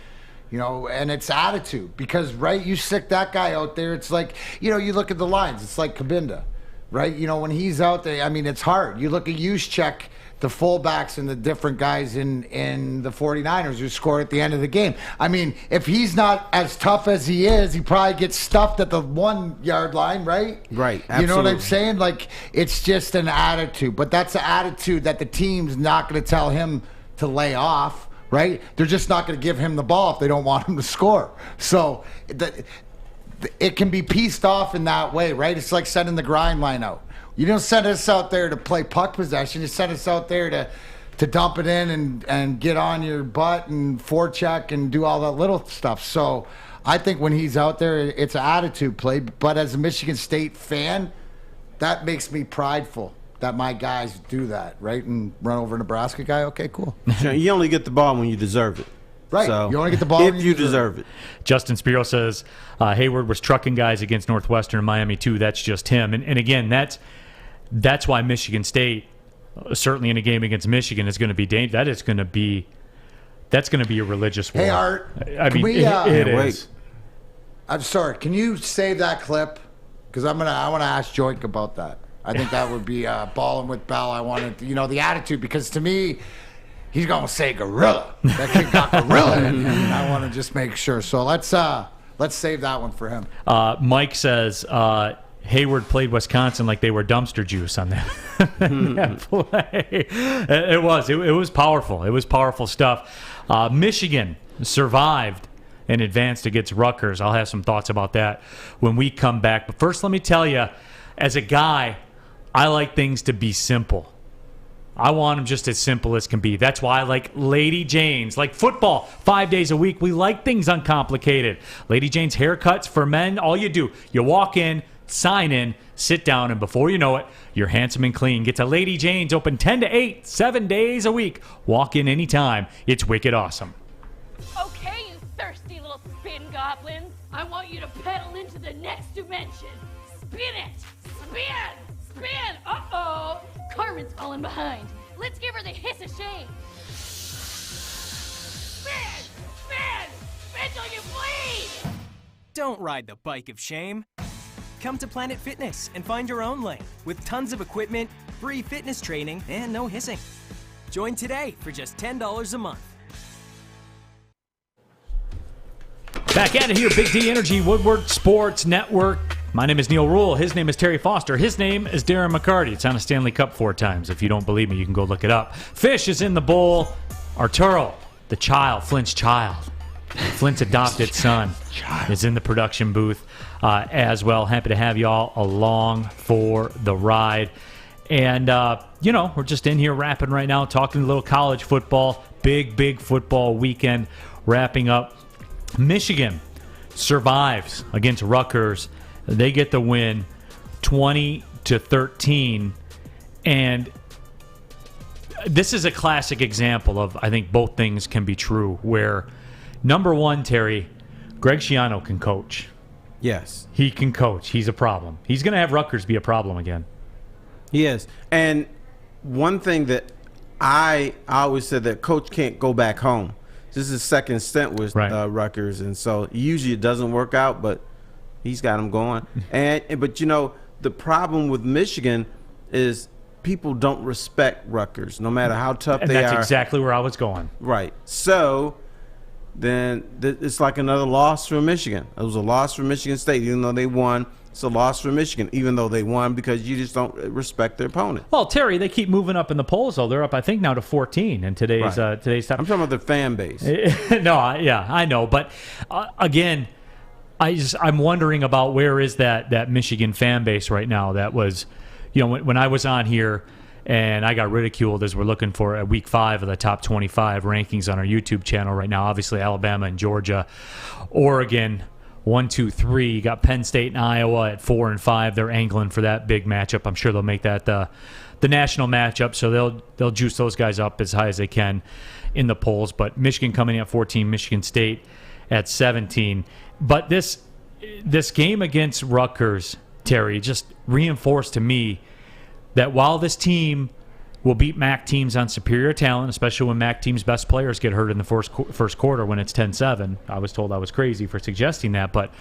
and it's attitude. Because, right, you stick that guy out there, it's like, you look at the lines, it's like Kabinda, right? When he's out there, I mean, it's hard. You look at Juszczyk, the fullbacks and the different guys in the 49ers who score at the end of the game. I mean, if he's not as tough as he is, he probably gets stuffed at the 1 yard line, right? Right, absolutely. You know what I'm saying? Like, it's just an attitude. But that's an attitude that the team's not going to tell him to lay off, right? They're just not going to give him the ball if they don't want him to score. So it can be pieced off in that way, right? It's like sending the grind line out. You don't send us out there to play puck possession. You send us out there to dump it in and get on your butt and forecheck and do all that little stuff. So I think when he's out there, it's an attitude play. But as a Michigan State fan, that makes me prideful that my guys do that, right? And run over a Nebraska guy. Okay, cool. You only get the ball when you deserve it. Right. So, you only get the ball if you deserve it. Justin Spiro says Hayward was trucking guys against Northwestern and Miami too. That's just him. And again, that's why Michigan State, certainly in a game against Michigan, is going to be dangerous. That's going to be a religious war. Hey, Art. I mean, it is. I'm sorry. Can you save that clip? Because I want to ask Joink about that. I think that would be balling with Bell. I wanted, the attitude, because to me, he's going to say gorilla. That kid got gorilla in him, and I want to just make sure. So let's save that one for him. Mike says Hayward played Wisconsin like they were dumpster juice on that, that play. It was powerful. It was powerful stuff. Michigan survived and advanced against Rutgers. I'll have some thoughts about that when we come back. But first, let me tell you, as a guy, I like things to be simple. I want them just as simple as can be. That's why I like Lady Jane's. Like football, 5 days a week, we like things uncomplicated. Lady Jane's haircuts for men, all you do, you walk in, sign in, sit down, and before you know it, you're handsome and clean. Get to Lady Jane's, open 10 to 8, 7 days a week. Walk in anytime. It's wicked awesome. Okay, you thirsty little spin goblins. I want you to pedal into the next dimension. Spin it! Spin! Spin! Uh-oh! Carmen's falling behind. Let's give her the hiss of shame. Spin! Spin! Spin till you bleed! Don't ride the bike of shame. Come to Planet Fitness and find your own lane with tons of equipment, free fitness training, and no hissing. Join today for just $10 a month. Back at it here, Big D Energy, Woodward Sports Network. My name is Neal Ruhl. His name is Terry Foster. His name is Darren McCarty. It's on a Stanley Cup 4 times. If you don't believe me, you can go look it up. Fish is in the bowl. Arturo, the child, Flint's child, Flint's adopted son, is in the production booth as well. Happy to have you all along for the ride. And, we're just in here rapping right now, talking a little college football. Big football weekend wrapping up. Michigan survives against Rutgers They get the win 20-13. And this is a classic example of, I think, both things can be true, where, number one, Terry, Greg Schiano can coach. Yes. He can coach. He's a problem. He's going to have Rutgers be a problem again. He is. And one thing that I always said, that coach can't go back home. This is his second stint with Rutgers, and so usually it doesn't work out, but he's got him going. But you know, the problem with Michigan is people don't respect Rutgers, no matter how tough they are. And that's exactly where I was going. Right. So then it's like another loss for Michigan. It was a loss for Michigan State, even though they won. It's a loss for Michigan, even though they won, because you just don't respect their opponent. Well, Terry, they keep moving up in the polls, though. They're up, I think, now to 14 in today's time. I'm talking about their fan base. I know. But, again, I'm wondering about where is that Michigan fan base right now. That was, when I was on here and I got ridiculed as we're looking for a week 5 of the top 25 rankings on our YouTube channel right now. Obviously, Alabama and Georgia, Oregon, 1, 2, 3. You got Penn State and Iowa at 4 and 5. They're angling for that big matchup. I'm sure they'll make that the national matchup, so they'll juice those guys up as high as they can in the polls. But Michigan coming in at 14, Michigan State at 17. But this game against Rutgers, Terry, just reinforced to me that while this team will beat MAC teams on superior talent, especially when MAC teams' best players get hurt in the first quarter when it's 10-7. I was told I was crazy for suggesting that. But,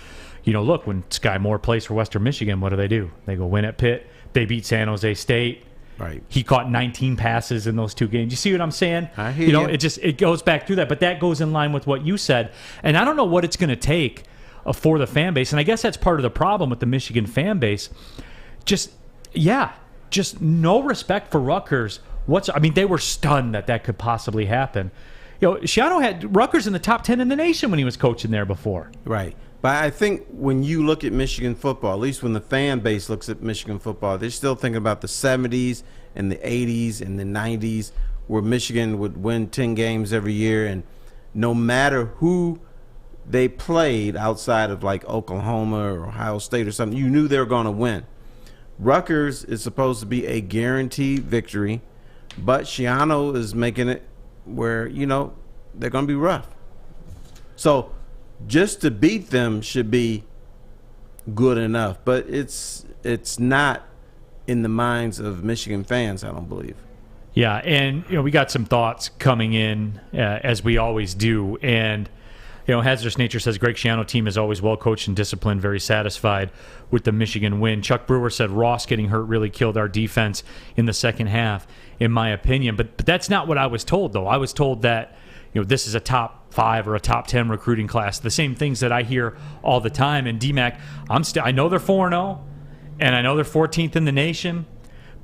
look, when Sky Moore plays for Western Michigan, what do? They go win at Pitt. They beat San Jose State. Right. He caught 19 passes in those 2 games. You see what I'm saying? I hear you. It goes back through that. But that goes in line with what you said. And I don't know what it's going to take for the fan base. And I guess that's part of the problem with the Michigan fan base. Just no respect for Rutgers. They were stunned that could possibly happen. Schiano had Rutgers in the top 10 in the nation when he was coaching there before. Right. But I think when you look at Michigan football, at least when the fan base looks at Michigan football, they're still thinking about the 70s and the 80s and the 90s, where Michigan would win 10 games every year, and no matter who they played outside of like Oklahoma or Ohio State or something, you knew they were going to win. Rutgers is supposed to be a guaranteed victory, but Schiano is making it where, they're going to be rough. So just to beat them should be good enough, but it's not in the minds of Michigan fans, I don't believe. Yeah, and we got some thoughts coming in as we always do, and Hazardous Nature says Greg Schiano team is always well coached and disciplined, very satisfied with the Michigan win. Chuck Brewer said Ross getting hurt really killed our defense in the second half, in my opinion. But that's not what I was told, though. I was told that this is a top 5 or a top 10 recruiting class. The same things that I hear all the time. And DMAC, I know they're 4-0, and I know they're 14th in the nation,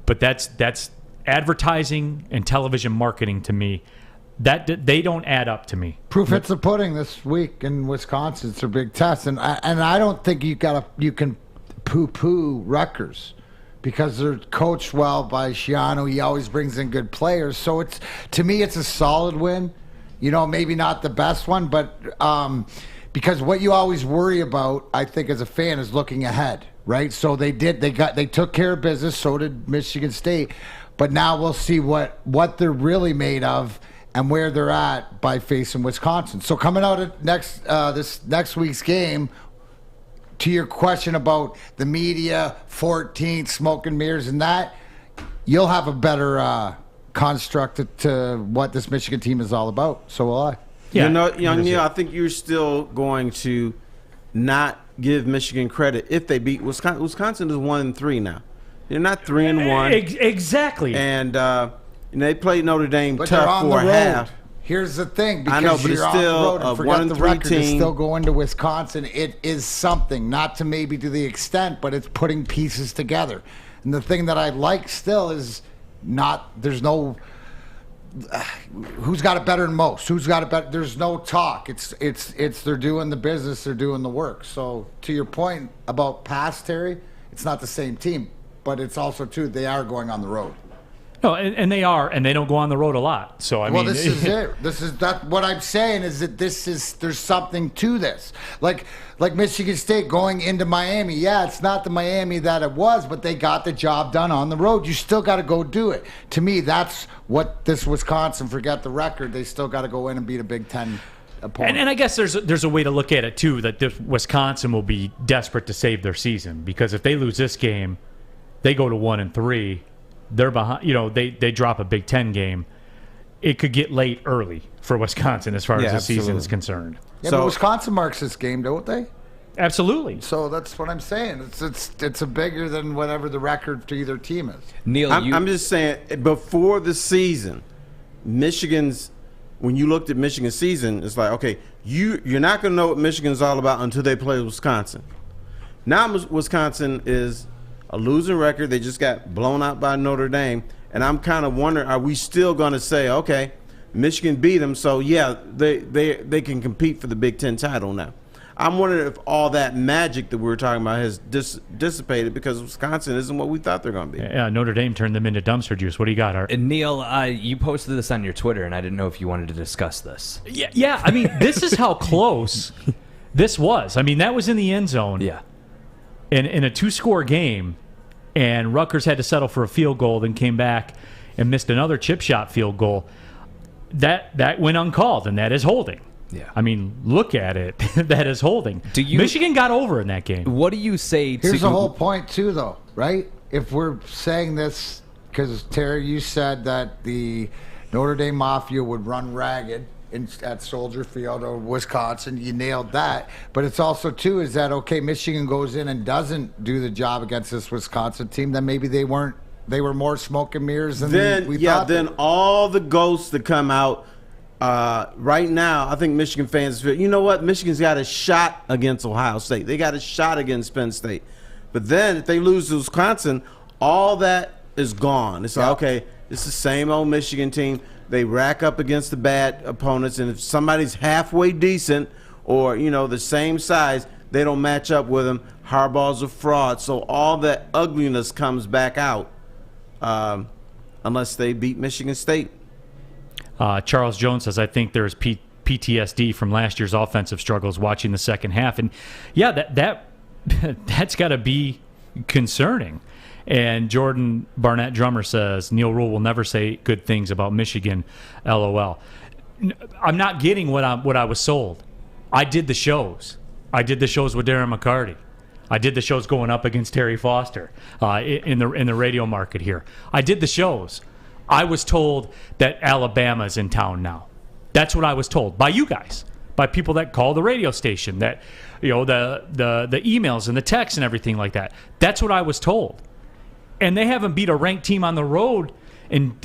but that's advertising and television marketing to me. That they don't add up to me. Proof it's the pudding this week in Wisconsin. It's a big test, and I don't think you can poo-poo Rutgers because they're coached well by Schiano. He always brings in good players, so to me it's a solid win. Maybe not the best one, but because what you always worry about, I think, as a fan, is looking ahead, right? So they took care of business. So did Michigan State, but now we'll see what they're really made of and where they're at by facing Wisconsin. So coming out of this next week's game, to your question about the media, 14th, smoke and mirrors, and that, you'll have a better construct to what this Michigan team is all about. So will I. Yeah. Neal, I think you're still going to not give Michigan credit if they beat Wisconsin. Wisconsin is 1-3 now. They're not 3-1. Exactly. And they played Notre Dame but tough for a half. Here's the thing, because I know, but it's still a 1-3 team. Still going to Wisconsin. It is something, not to maybe to the extent, but it's putting pieces together. And the thing that I like still is there's no who's got it better than most. Who's got it better? There's no talk. It's they're doing the business, they're doing the work. So to your point about past, Terry, it's not the same team, but it's also too they are going on the road. No, and they are, and they don't go on the road a lot. So I mean, this is it. This is that. What I'm saying is that there's something to this. Like Michigan State going into Miami. Yeah, it's not the Miami that it was, but they got the job done on the road. You still got to go do it. To me, that's what this Wisconsin. Forget the record. They still got to go in and beat a Big Ten opponent. And I guess there's a way to look at it too, that Wisconsin will be desperate to save their season, because if they lose this game, they go to 1-3. They're behind. They drop a Big Ten game. It could get late early for Wisconsin as far as the season is concerned. Yeah, but Wisconsin marks this game, don't they? Absolutely. So that's what I'm saying. It's a bigger than whatever the record to either team is. Neal, I'm just saying, before the season, when you looked at Michigan's season, it's like, okay, you're not going to know what Michigan's all about until they play Wisconsin. Now Wisconsin is a losing record. They just got blown out by Notre Dame. And I'm kind of wondering, are we still going to say, okay, Michigan beat them, so yeah, they can compete for the Big Ten title now? I'm wondering if all that magic that we were talking about has dissipated because Wisconsin isn't what we thought they're going to be. Yeah, Notre Dame turned them into dumpster juice. What do you got, Art? Neal, you posted this on your Twitter, and I didn't know if you wanted to discuss this. Yeah. I mean, this is how close this was. I mean, that was in the end zone. Yeah. In a 2-score game, and Rutgers had to settle for a field goal, then came back and missed another chip shot field goal. That went uncalled, and that is holding. Yeah. I mean, look at it. That is holding. Michigan got over in that game. What do you say to... Here's the whole point, too, though, right? If we're saying this, because, Terry, you said that the Notre Dame Mafia would run ragged at Soldier Field or Wisconsin. You nailed that. But it's also, too, is that, okay, Michigan goes in and doesn't do the job against this Wisconsin team, then maybe they were more smoke and mirrors than we thought. Then all the ghosts that come out right now, I think Michigan fans feel, you know what, Michigan's got a shot against Ohio State. They got a shot against Penn State. But then if they lose to Wisconsin, all that is gone. It's like, okay, it's the same old Michigan team. They rack up against the bad opponents, and if somebody's halfway decent or, the same size, they don't match up with them. Harbaugh's a fraud. So all that ugliness comes back out unless they beat Michigan State. Charles Jones says, I think there's PTSD from last year's offensive struggles watching the second half. And, yeah, that's got to be concerning. And Jordan Barnett Drummer says, Neal Ruhl will never say good things about Michigan, LOL. I'm not getting what I was sold. I did the shows. I did the shows with Darren McCarty. I did the shows going up against Terry Foster in the radio market here. I did the shows. I was told that Alabama's in town now. That's what I was told by you guys, by people that call the radio station, that the emails and the texts and everything like that. That's what I was told. And they haven't beat a ranked team on the road in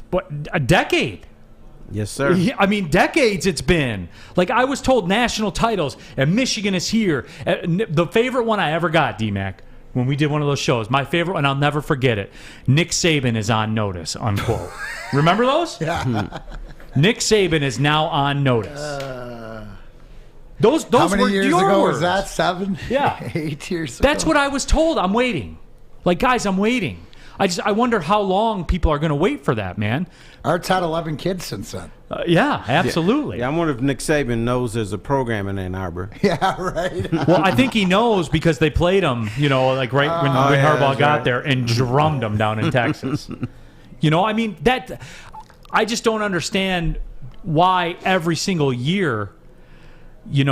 a decade. Yes, sir. I mean, decades it's been. Like, I was told national titles, and Michigan is here. The favorite one I ever got, D-Mac, when we did one of those shows, my favorite one, I'll never forget it, Nick Saban is on notice, unquote. Remember those? Yeah. Nick Saban is now on notice. Those How many were years your ago words. was that? 7? Yeah. 8 years ago. That's what I was told. I'm waiting. Like, guys, I'm waiting. I wonder how long people are going to wait for that, man. Art's had 11 kids since then. Yeah, absolutely. Yeah, I wonder if Nick Saban knows there's a program in Ann Arbor. Yeah, right. Well, I think he knows because they played him, like when Harbaugh got there and drummed him down in Texas. I mean, I just don't understand why every single year, we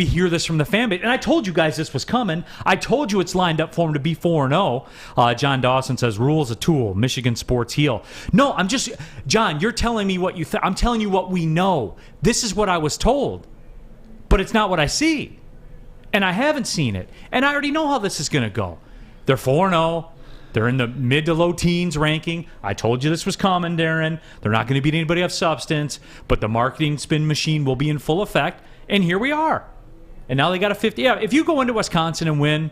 hear this from the fan base. And I told you guys this was coming. I told you it's lined up for him to be 4-0. John Dawson says, Ruhl's a tool. Michigan sports heel. No, John, you're telling me what you think. I'm telling you what we know. This is what I was told. But it's not what I see. And I haven't seen it. And I already know how this is going to go. They're 4-0. They're in the mid to low teens ranking. I told you this was coming, Darren. They're not going to beat anybody of substance. But the marketing spin machine will be in full effect. And here we are. And now they got a 50. Yeah, if you go into Wisconsin and win,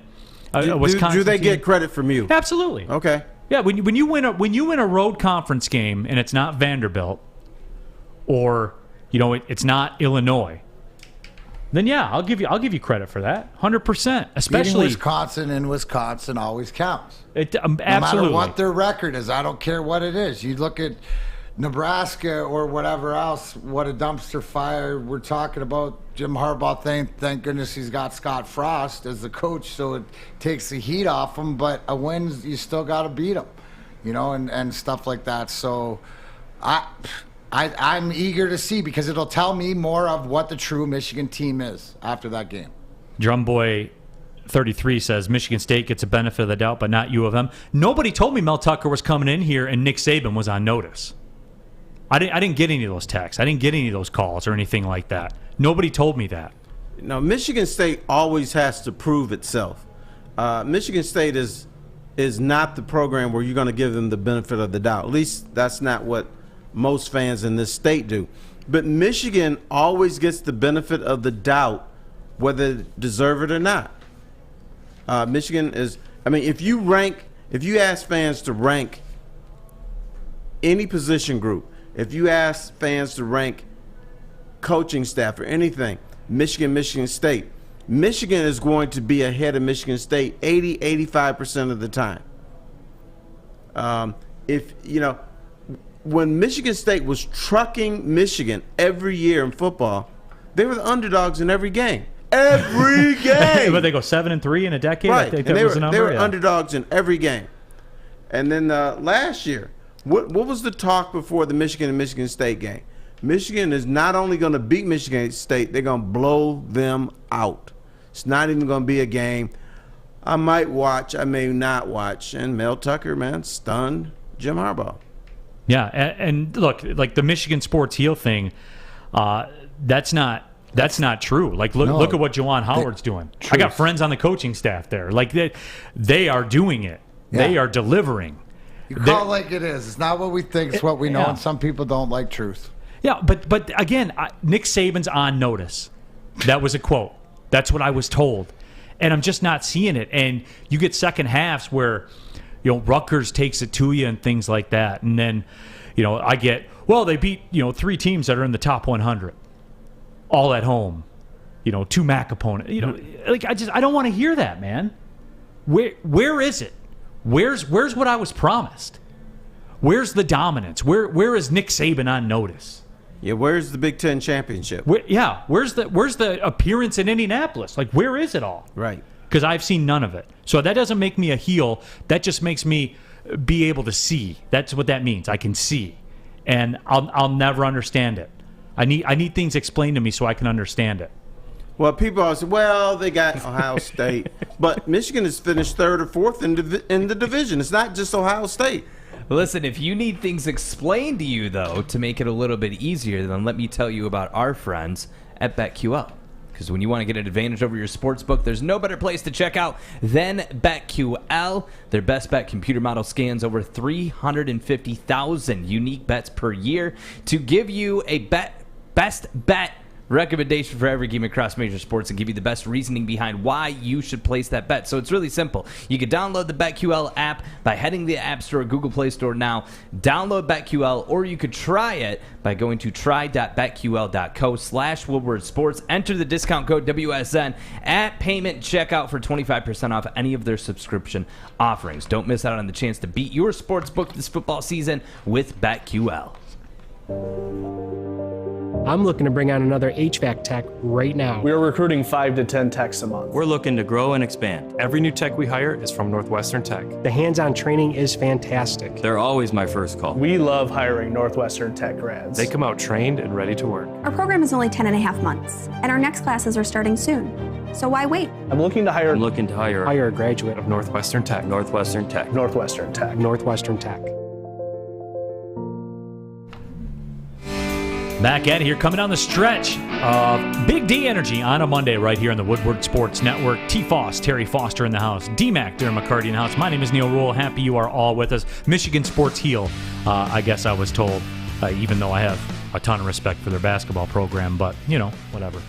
Wisconsin do they team, get credit from you? Absolutely. Okay. Yeah, when you win a road conference game and it's not Vanderbilt or it's not Illinois, then yeah, I'll give you credit for that, 100%. Especially beating Wisconsin in Wisconsin always counts. Absolutely. No matter what their record is, I don't care what it is. You look at Nebraska or whatever else, what a dumpster fire. We're talking about Jim Harbaugh. Thank goodness he's got Scott Frost as the coach, so it takes the heat off him. But a win, you still got to beat them, and stuff like that. So I'm eager to see, because it'll tell me more of what the true Michigan team is after that game. Drumboy 33 says Michigan State gets a benefit of the doubt, but not UofM. Nobody told me Mel Tucker was coming in here and Nick Saban was on notice. I didn't get any of those texts. I didn't get any of those calls or anything like that. Nobody told me that. No, Michigan State always has to prove itself. Michigan State is not the program where you're going to give them the benefit of the doubt. At least that's not what most fans in this state do. But Michigan always gets the benefit of the doubt, whether they deserve it or not. Michigan is, if you ask fans to rank any position group, if you ask fans to rank coaching staff or anything, Michigan State, Michigan is going to be ahead of Michigan State 85% of the time. When Michigan State was trucking Michigan every year in football, they were the underdogs in every game. Every game. But they go 7-3 in a decade. Right. I think that was the number. They were underdogs in every game. And then last year, what was the talk before the Michigan and Michigan State game? Michigan is not only going to beat Michigan State, they're going to blow them out. It's not even going to be a game. I might watch, I may not watch. And Mel Tucker, man, stunned Jim Harbaugh. Yeah, and look, like the Michigan sports heel thing, that's not true. Like, look at what Juwan Howard's doing. I got friends on the coaching staff there. Like, they are doing it. Yeah. They are delivering. You call it like it is. It's not what we think. It's what we know, and some people don't like truth. Yeah, but again, Nick Saban's on notice. That was a quote. That's what I was told. And I'm just not seeing it. And you get second halves where, Rutgers takes it to you and things like that. And then, I get, they beat, 3 teams that are in the top 100. All at home. 2 MAC opponents. I don't want to hear that, man. Where is it? Where's what I was promised? Where's the dominance? Where is Nick Saban on notice? Yeah, where's the Big Ten championship? Where's the appearance in Indianapolis? Like, where is it all? Right. Because I've seen none of it. So that doesn't make me a heel. That just makes me be able to see. That's what that means. I can see, and I'll never understand it. I need things explained to me so I can understand it. Well, people always say, they got Ohio State. But Michigan has finished 3rd or 4th in the division. It's not just Ohio State. Listen, if you need things explained to you, though, to make it a little bit easier, then let me tell you about our friends at BetQL. Because when you want to get an advantage over your sports book, there's no better place to check out than BetQL. Their best bet computer model scans over 350,000 unique bets per year to give you a best bet recommendation for every game across major sports and give you the best reasoning behind why you should place that bet. So it's really simple. You can download the BetQL app by heading to the App Store or Google Play Store now. Download BetQL, or you could try it by going to try.betql.co/Woodward Sports. Enter the discount code WSN at payment checkout for 25% off any of their subscription offerings. Don't miss out on the chance to beat your sports book this football season with BetQL. I'm looking to bring on another HVAC tech right now. We're recruiting 5 to 10 techs a month. We're looking to grow and expand. Every new tech we hire is from Northwestern Tech. The hands-on training is fantastic. They're always my first call. We love hiring Northwestern Tech grads. They come out trained and ready to work. Our program is only 10.5 months, and our next classes are starting soon. So why wait? I'm looking to hire a graduate of Northwestern Tech. Northwestern Tech. Northwestern Tech. Northwestern Tech. Back at it here, coming down the stretch of Big D Energy on a Monday right here on the Woodward Sports Network. T. Foss, Terry Foster in the house. D-Mac, Darren McCarty in the house. My name is Neal Ruhl. Happy you are all with us. Michigan sports heel, I guess I was told, even though I have a ton of respect for their basketball program. But, whatever.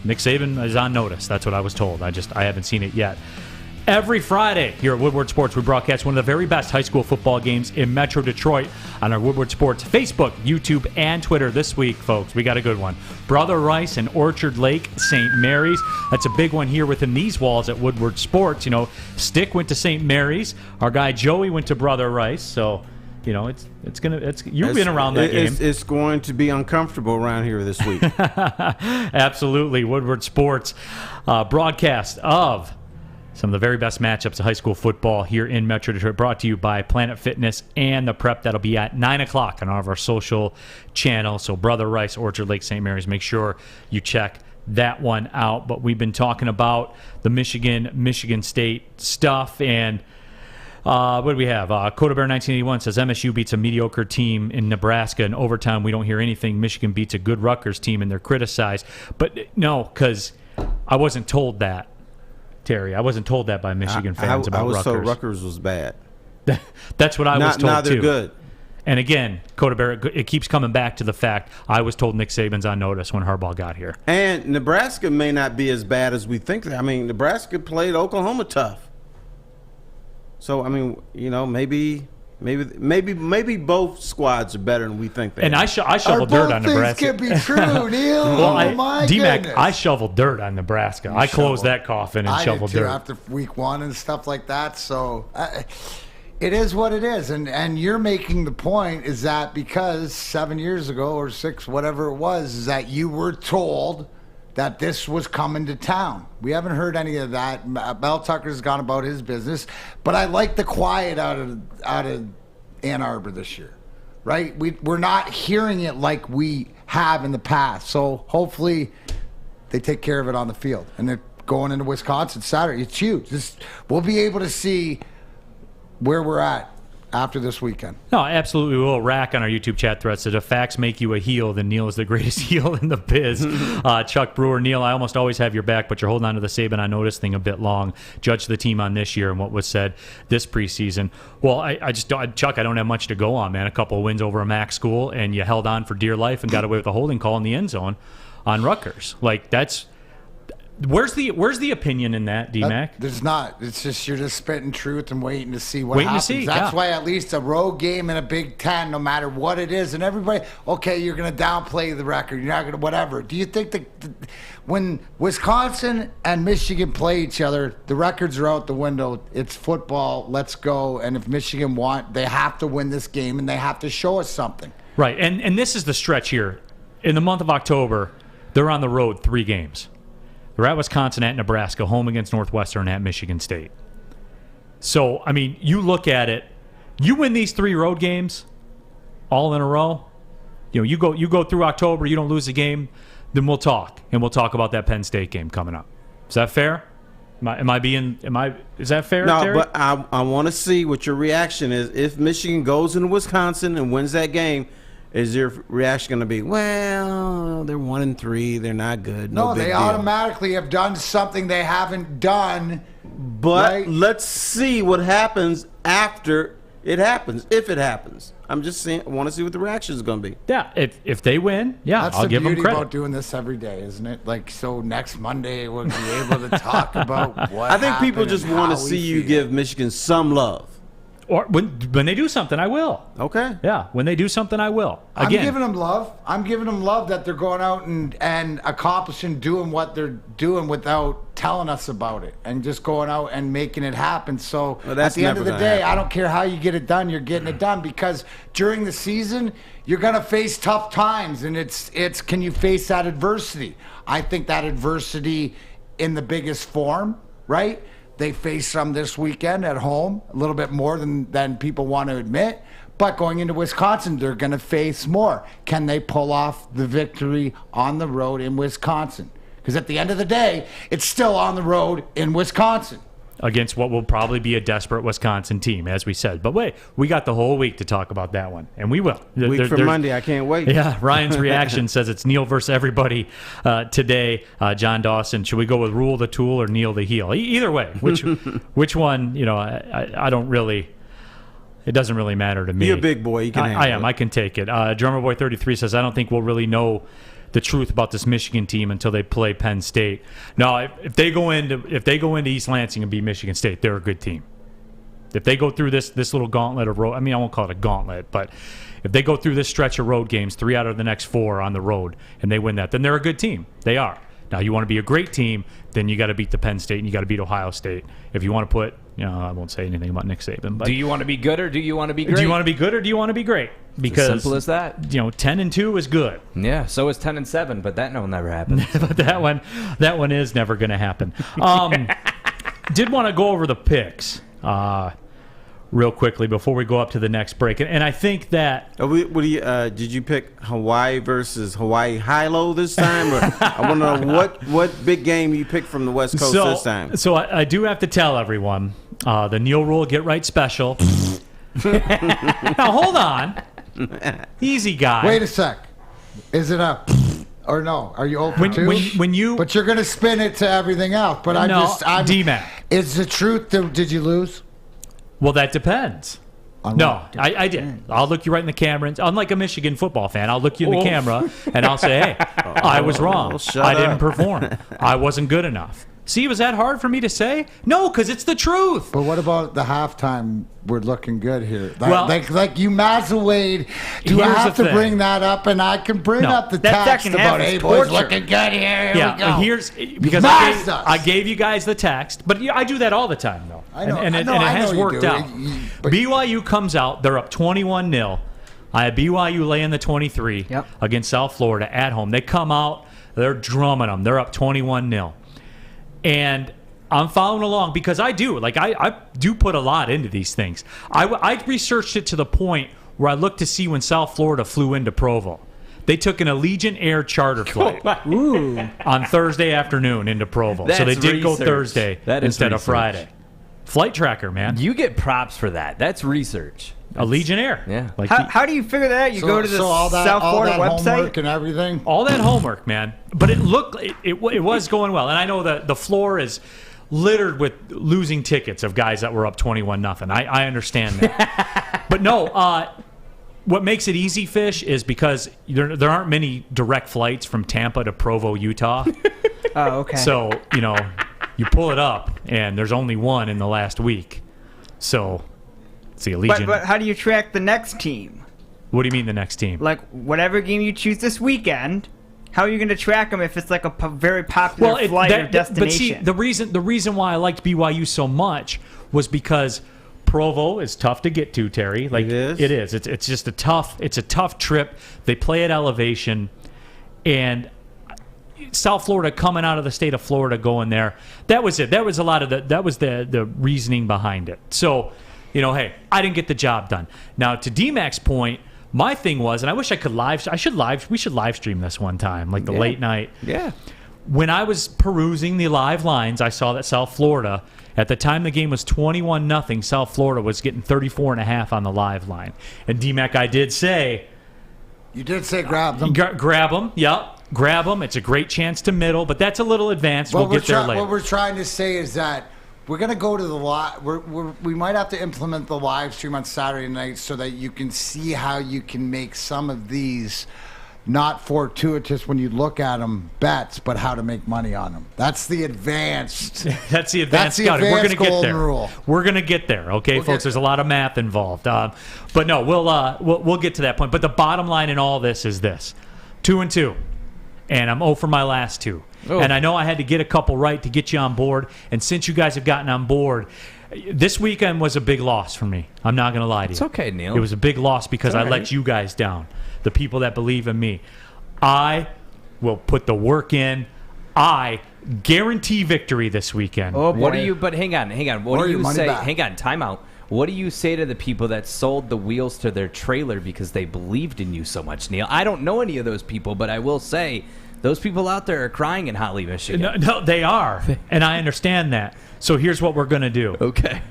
Nick Saban is on notice. That's what I was told. I haven't seen it yet. Every Friday here at Woodward Sports, we broadcast one of the very best high school football games in Metro Detroit on our Woodward Sports Facebook, YouTube, and Twitter. This week, folks, we got a good one. Brother Rice and Orchard Lake, St. Mary's. That's a big one here within these walls at Woodward Sports. You know, Stick went to St. Mary's. Our guy Joey went to Brother Rice. So, you know, you've been around that game. It's going to be uncomfortable around here this week. Absolutely. Woodward Sports broadcast of some of the very best matchups of high school football here in Metro Detroit, brought to you by Planet Fitness and the Prep. That'll be at 9 o'clock on all of our social channels. So Brother Rice, Orchard Lake, St. Mary's, make sure you check that one out. But we've been talking about the Michigan State stuff. And what do we have? Coda Bear 1981 says MSU beats a mediocre team in Nebraska. In overtime, we don't hear anything. Michigan beats a good Rutgers team, and they're criticized. But no, because I wasn't told that. Terry, I wasn't told that by Michigan fans about Rutgers. I was told Rutgers was bad. That's what I was told, now they're too. Good. And again, Coda Bear, it keeps coming back to the fact I was told Nick Saban's on notice when Harbaugh got here. And Nebraska may not be as bad as we think. I mean, Nebraska played Oklahoma tough. So, I mean, you know, maybe both squads are better than we think they are. And I shoveled dirt on Nebraska. Both things can be true, Neal. Well, my D-Mac, goodness. I shoveled dirt on Nebraska. I closed that coffin and shoveled dirt. After week one and stuff like that. So it is what it is. And you're making the point is that because 7 years ago or 6, whatever it was, is that you were told that this was coming to town. We haven't heard any of that. Mel Tucker's gone about his business, but I like the quiet out of Ann Arbor this year, right? We're not hearing it like we have in the past. So hopefully they take care of it on the field. And they're going into Wisconsin Saturday. It's huge. We'll be able to see where we're at after this weekend. No, absolutely. We'll rack on our YouTube chat thread. So if facts make you a heel, then Neal is the greatest heel in the biz. Chuck Brewer, Neal, I almost always have your back, but you're holding on to the Saban I noticed thing a bit long. Judge the team on this year and what was said this preseason. Well, I just don't, Chuck, I don't have much to go on, man. A couple of wins over a MAC school, and you held on for dear life and got away with a holding call in the end zone on Rutgers. Like, that's... Where's the opinion in that, D-Mac? There's not. It's just you're just spitting truth and waiting to see what happens. That's why at least a road game in a Big Ten, no matter what it is, and everybody, okay, you're going to downplay the record. You're not going to whatever. Do you think that when Wisconsin and Michigan play each other, the records are out the window. It's football. Let's go. And if Michigan they have to win this game, and they have to show us something. Right, and this is the stretch here. In the month of October, they're on the road 3 games. They're at Wisconsin, at Nebraska, home against Northwestern, at Michigan State. So, I mean, you look at it, you win these 3 road games all in a row, you know, you go through October, you don't lose a game, then we'll talk. And we'll talk about that Penn State game coming up. Is that fair? Is that fair, No, Terry? but I want to see what your reaction is. If Michigan goes into Wisconsin and wins that game, is your reaction going to be, well, they're 1-3, they're not good, no big they deal. automatically have done something they haven't done. But right? let's see what happens after it happens, if it happens. I'm just saying, I want to see what the reaction is going to be. Yeah, if they win, I'll give them credit. That's the beauty about doing this every day, isn't it? Like, so next Monday we'll be able to talk about what I think people happened just and want to how we see you feel. give Michigan some love. Or when they do something, I will. Okay. Yeah, when they do something, I will. Again, I'm giving them love. I'm giving them love that they're going out and accomplishing, doing what they're doing without telling us about it, and just going out and making it happen. So at the end of the day, I don't care how you get it done, you're getting it done, because during the season, you're going to face tough times, and it's can you face that adversity? I think that adversity in the biggest form, right? They face some this weekend at home, a little bit more than people want to admit. But going into Wisconsin, they're going to face more. Can they pull off the victory on the road in Wisconsin? Because at the end of the day, it's still on the road in Wisconsin. Against what will probably be a desperate Wisconsin team, as we said. But wait, we got the whole week to talk about that one, and we will. Week for Monday, I can't wait. Yeah, Ryan's reaction says it's Neal versus everybody today. John Dawson, should we go with Ruhl the Tool or Neal the Heel? Either way, which one, you know, I don't really... It doesn't really matter to me. You're a big boy. You can handle I am. it. I can take it. Drummer Boy 33 says, I don't think we'll really know the truth about this Michigan team until they play Penn State. No, if they go into East Lansing and beat Michigan State, they're a good team. If they go through this little gauntlet of road, I mean, I won't call it a gauntlet, but if they go through this stretch of road games, 3 out of the next 4 on the road, and they win that, then they're a good team. They are. Now, you want to be a great team, then you got to beat the Penn State and you got to beat Ohio State. If you want to put, I won't say anything about Nick Saban. But do you want to be good or do you want to be great? Do you want to be good or do you want to be great? Because as simple as that. 10-2 is good. Yeah, so is 10-7, but that never happens. But that one is never going to happen. Did want to go over the picks real quickly before we go up to the next break, and I think that did you pick Hawaii versus Hawaii high-low this time? Or I want to know what big game you picked from the West Coast this time. So I do have to tell everyone the Neal Ruhl Get Right Special. Now hold on, easy guy. Wait a sec. Is it a or no? Are you open when you? But you're going to spin it to everything else. But I'm D-Mac. Is the truth? Did you lose? Well, that depends. No, I did. I'll look you right in the camera. Unlike a Michigan football fan, I'll look you in the camera and I'll say, hey, I was wrong. I didn't perform. I wasn't good enough. See, was that hard for me to say? No, because it's the truth. But what about the halftime? We're looking good here. Like you Mazzawade. Do I have to bring that up? And I can bring up the text about, hey, boys, looking good here. Yeah, here we go. Because I gave you guys the text. But I do that all the time, though. I know. And it has worked out. BYU comes out. They're up 21-0. I had BYU laying the 23 against South Florida at home. They come out. They're drumming them. They're up 21-0. And I'm following along because I do. I do put a lot into these things. I researched it to the point where I looked to see when South Florida flew into Provo. They took an Allegiant Air charter flight on Thursday afternoon into Provo. So they did go Thursday instead of Friday. Flight tracker, man. You get props for that. That's research. Allegiant Air. Yeah. How do you figure that out? You go to the South Florida website? Homework and everything? All that homework, man. But it was going well. And I know that the floor is littered with losing tickets of guys that were up 21-0. I understand that. But no, what makes it easy, Fish, is because there aren't many direct flights from Tampa to Provo, Utah. Oh, okay. So, you pull it up, and there's only one in the last week. So... But how do you track the next team? What do you mean the next team? Like whatever game you choose this weekend, how are you going to track them if it's like a very popular flight or destination? But see, the reason why I liked BYU so much was because Provo is tough to get to, Terry. It is. It's just a tough trip. They play at elevation, and South Florida coming out of the state of Florida going there. That was it. That was a lot of the reasoning behind it. So. Hey, I didn't get the job done. Now, to D-Mac's point, my thing was, and I wish I could we should live stream this one time, like the late night. Yeah. When I was perusing the live lines, I saw that South Florida, at the time the game was 21-0, South Florida was getting 34.5 on the live line. And D-Mac, I did say... You did say grab them. Grab them, yep. Grab them. It's a great chance to middle, but that's a little advanced. We'll get there later. What we're trying to say is that we're going to go to the live. We might have to implement the live stream on Saturday night so that you can see how you can make some of these not fortuitous when you look at them bets, but how to make money on them. That's the advanced. That's the advanced scouting. We're going to get there. Rule. We're going to get there, okay, folks. There's a lot of math involved, but no, we'll get to that point. But the bottom line in all this is this: 2-2, and I'm 0 for my last 2. Oh. And I know I had to get a couple right to get you on board. And since you guys have gotten on board, this weekend was a big loss for me. I'm not going to lie to you. It's okay, Neal. It was a big loss because I let you guys down, the people that believe in me. I will put the work in. I guarantee victory this weekend. Oh, boy. But hang on. What do you say? Hang on, time out. What do you say to the people that sold the wheels to their trailer because they believed in you so much, Neal? I don't know any of those people, but I will say those people out there are crying in Holly, Michigan. No, they are, and I understand that. So here's what we're going to do. Okay.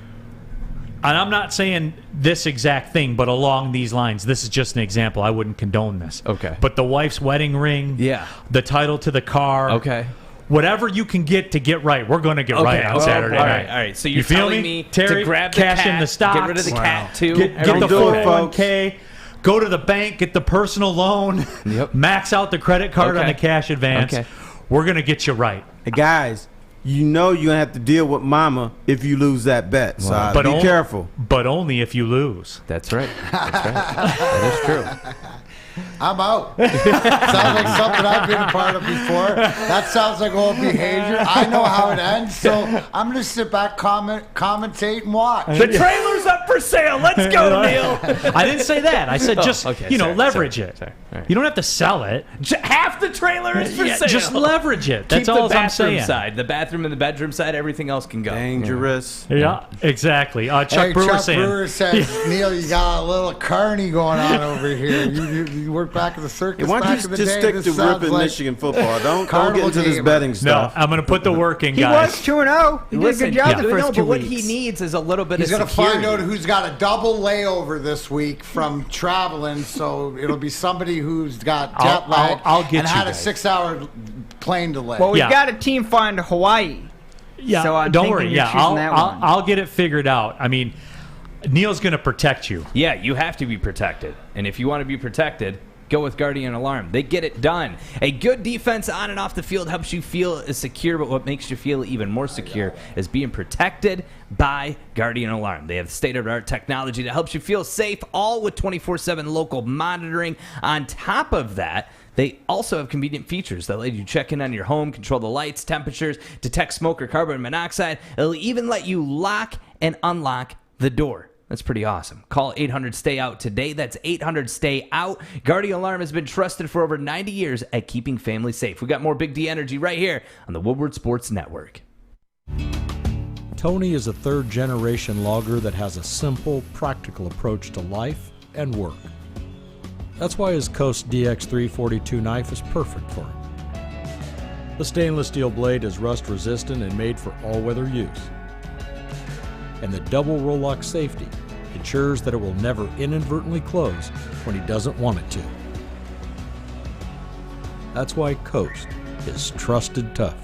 And I'm not saying this exact thing, but along these lines. This is just an example. I wouldn't condone this. Okay. But the wife's wedding ring, the title to the car, whatever you can get to get right, we're going to get right on Saturday night. All right. So you're telling me Terry, to grab the cash cat, in the stocks, get rid of the cat too, get the 401k. go to the bank, get the personal loan, max out the credit card on the cash advance. We're going to get you right. Hey, guys, you know you're going to have to deal with mama if you lose that bet. So but be careful. But only if you lose. That's right. That is true. I'm out. Sounds like something I've been a part of before. That sounds like old behavior. I know how it ends, so I'm going to sit back, commentate, and watch. The trailer's up for sale. Let's go, Neal. I didn't say that. I said just, leverage it. Sorry. You don't have to sell it. Half the trailer is for sale. Just leverage it. That's all I'm saying. Side, the bathroom and the bedroom side, everything else can go. Dangerous. Yeah, exactly. Chuck Brewer says, Neal, you got a little carny going on over here. You work back at the circus. Why don't you just stick to ripping Michigan football? Don't get into this betting stuff. No, I'm going to put the work in, guys. He was 2-0. He did a good job the first 2 weeks. weeks. What he needs is a little bit He's of security. He's going to find out who's got a double layover this week from traveling, so it'll be somebody who's got jet lag and had a 6-hour plane delay. Well, we've got a team flying to Hawaii. Yeah, so I'm don't worry. Yeah, I'll get it figured out. I mean, Neal's going to protect you. Yeah, you have to be protected. And if you want to be protected, go with Guardian Alarm. They get it done. A good defense on and off the field helps you feel secure, but what makes you feel even more secure is being protected by Guardian Alarm. They have state-of-the-art technology that helps you feel safe, all with 24/7 local monitoring. On top of that, they also have convenient features that let you check in on your home, control the lights, temperatures, detect smoke or carbon monoxide. It'll even let you lock and unlock the door. That's pretty awesome. Call 800-STAY-OUT today. That's 800-STAY-OUT. Guardian Alarm has been trusted for over 90 years at keeping families safe. We got more Big D energy right here on the Woodward Sports Network. Tony is a third-generation logger that has a simple, practical approach to life and work. That's why his Coast DX342 knife is perfect for him. The stainless steel blade is rust-resistant and made for all-weather use. And the double roll-lock safety ensures that it will never inadvertently close when he doesn't want it to. That's why Coast is trusted tough.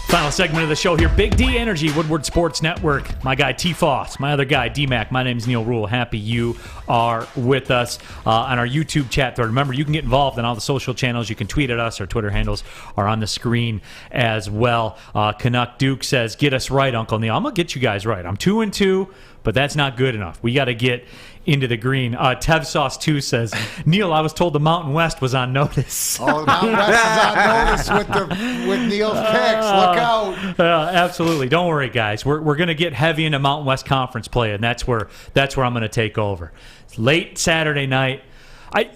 Final segment of the show here. Big D Energy, Woodward Sports Network. My guy T. Foss, my other guy D-Mac. My name's Neal Ruhl. Happy you are with us on our YouTube chat thread. Remember, you can get involved in all the social channels. You can tweet at us. Our Twitter handles are on the screen as well. Canuck Duke says, get us right, Uncle Neal. I'm going to get you guys right. I'm 2-2, but that's not good enough. We got to get into the green. Tev Sauce 2 says, Neal, I was told the Mountain West was on notice. Oh, the Mountain West is on notice with Neal's picks. Look out. Absolutely. Don't worry, guys. We're going to get heavy into Mountain West Conference play, and that's where I'm going to take over. It's late Saturday night.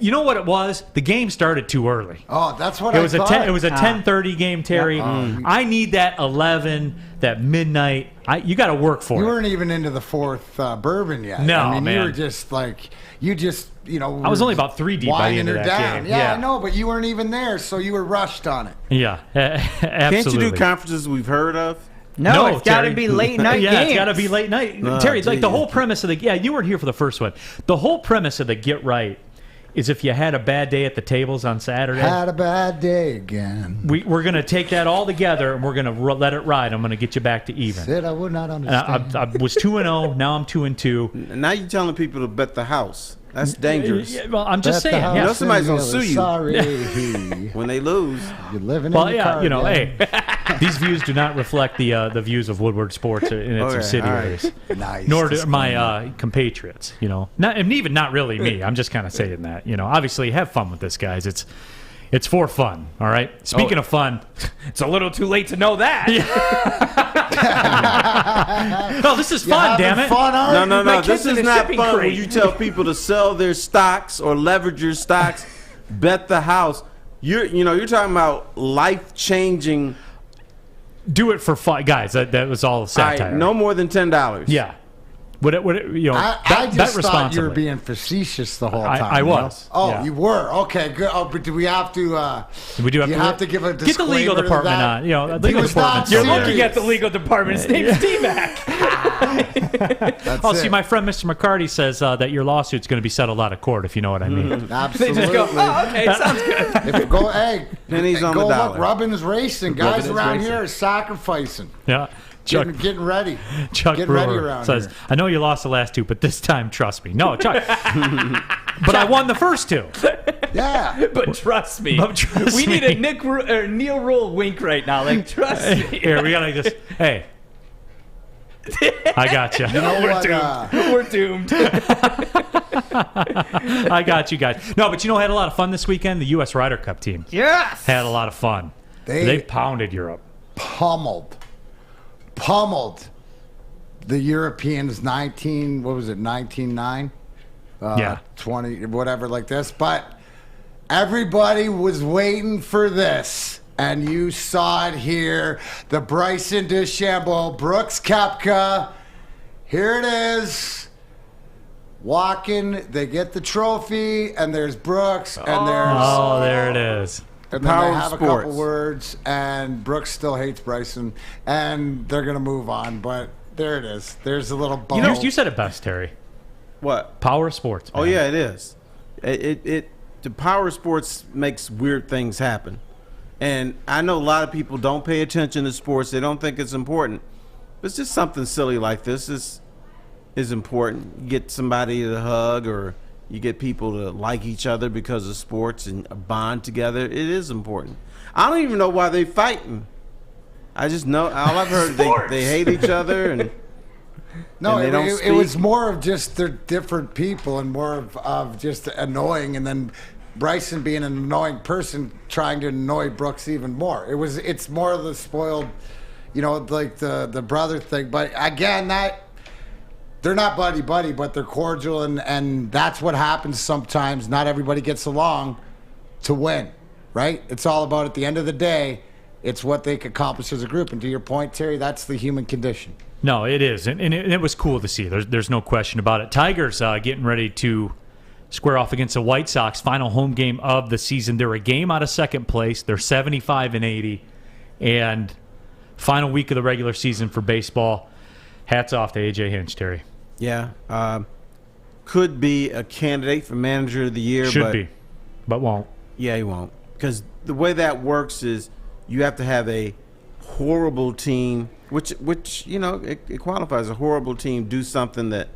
You know what it was? The game started too early. Oh, that's what I thought. It was a 10:30 game, Terry. Yep. I need that 11, that midnight. You got to work for it. You weren't even into the fourth bourbon yet. No, I mean, man. You were just like, I was only about 3 deep by the end of that game. Yeah, I know, but you weren't even there, so you were rushed on it. Yeah, absolutely. Can't you do conferences we've heard of? No, it's got to be late night games. It's got to be late night. Terry, like the whole premise of you weren't here for the first one. The whole premise of the Get Right is if you had a bad day at the tables on Saturday. Had a bad day again. We're going to take that all together, and we're going to let it ride. I'm going to get you back to even. Said I would not understand. I was 2-0. Now I'm 2-2. Now you're telling people to bet the house. That's dangerous. Well, I'm just saying. You know somebody's going to sue you sorry. when they lose. You're living in the car. Hey, these views do not reflect the views of Woodward Sports and its subsidiaries. Right. Nice. Nor do my compatriots. And even not really me. I'm just kind of saying that. Obviously, have fun with this, guys. It's for fun. All right. Speaking of fun, it's a little too late to know that. No, this is fun. Damn it! Fun, no. This is not fun. When you tell people to sell their stocks or leverage your stocks, bet the house. You're talking about life-changing. Do it for fun, guys. That was all satire. All right, no more than $10. Yeah. I just thought you were being facetious the whole time. I was. Oh, yeah. You were? Okay, good. Oh, but do we have to? We do have to give a disclaimer. Get the legal department on. The legal department. You're looking at the legal department. His name's D-Mac. See, my friend Mr. McCarty says that your lawsuit's going to be settled out of court, if you know what I mean. Absolutely. They just go, okay, sounds good. Pennies on the dollar. Look, Rubbin's racing. Guys around here are sacrificing. Yeah. Getting ready. Chuck Getting ready Brewer around says, here. I know you lost the last two, but this time, trust me. No, Chuck. But I won the first two. Yeah. But trust me. We need a Neal Ruhl wink right now. Like, trust me. Here, we got to just, hey. I got you. You know We're doomed. I got you guys. No, but I had a lot of fun this weekend. The U.S. Ryder Cup team. Yes. Had a lot of fun. They pounded Europe. Pummeled the Europeans 19-9? Yeah. 20, whatever like this. But everybody was waiting for this. And you saw it here. The Bryson DeChambeau, Brooks Koepka. Here it is. Walking, they get the trophy, and there's Brooks, and there's... Oh, there it is. And then they have a couple words, and Brooks still hates Bryson, and they're going to move on. But there it is. There's a little bubble. You said it best, Terry. What? Power of sports, man. Oh, yeah, it is. The power of sports makes weird things happen. And I know a lot of people don't pay attention to sports. They don't think it's important. But it's just something silly like this is important. You get somebody to hug, or you get people to like each other because of sports and bond together. It is important. I don't even know why they fighting. I just know all I've heard they hate each other and no, and they don't speak. It was more of just they're different people and more of just annoying, and then Bryson being an annoying person trying to annoy Brooks even more. It's more of the spoiled, like the brother thing. But again, they're not buddy, but they're cordial, and that's what happens sometimes. Not everybody gets along to win, right? It's all about, at the end of the day, it's what they can accomplish as a group. And to your point, Terry, that's the human condition. No, it is, and it was cool to see. There's no question about it. Tigers getting ready to square off against the White Sox, final home game of the season. They're a game out of second place. They're 75-80, and final week of the regular season for baseball. Hats off to A.J. Hinch, Terry. Yeah. Could be a candidate for manager of the year. Should be, but won't. Yeah, he won't. Because the way that works is you have to have a horrible team, which it qualifies, a horrible team do something that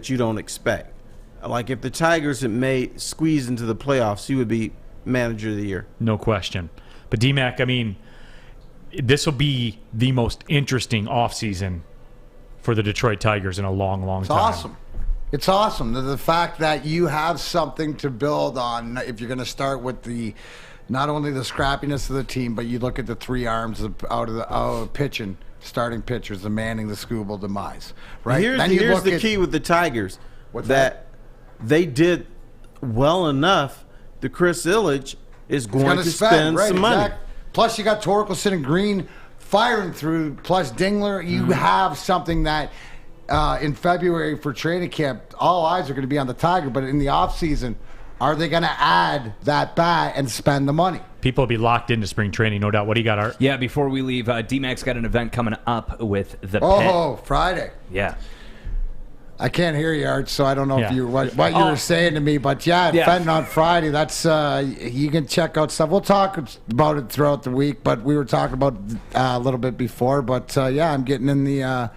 you don't expect. Like if the Tigers had squeezed into the playoffs, he would be manager of the year. No question. But D-Mac, I mean, this will be the most interesting offseason for the Detroit Tigers in a long, long time. Awesome. It's awesome. The fact that you have something to build on, if you're going to start with not only the scrappiness of the team, but you look at the three arms out of pitching, starting pitchers, the Manning, the Skubal, demise. Right? Here's the key with the Tigers. What's that? They did well enough that Chris Ilitch is going to spend some money. Exactly. Plus, you got Torkelson and Green firing through, plus Dingler. You have something that in February for training camp, all eyes are going to be on the Tiger, but in the offseason, are they going to add that bat and spend the money? People will be locked into spring training, no doubt. What do you got, Art? Yeah, before we leave, D-Mac's got an event coming up with the Pet. Friday. Yeah. I can't hear you, Art, so I don't know if you what you were saying to me, but Fenton on Friday. That's you can check out stuff. We'll talk about it throughout the week, but we were talking about a little bit before. But I'm getting in the. I'm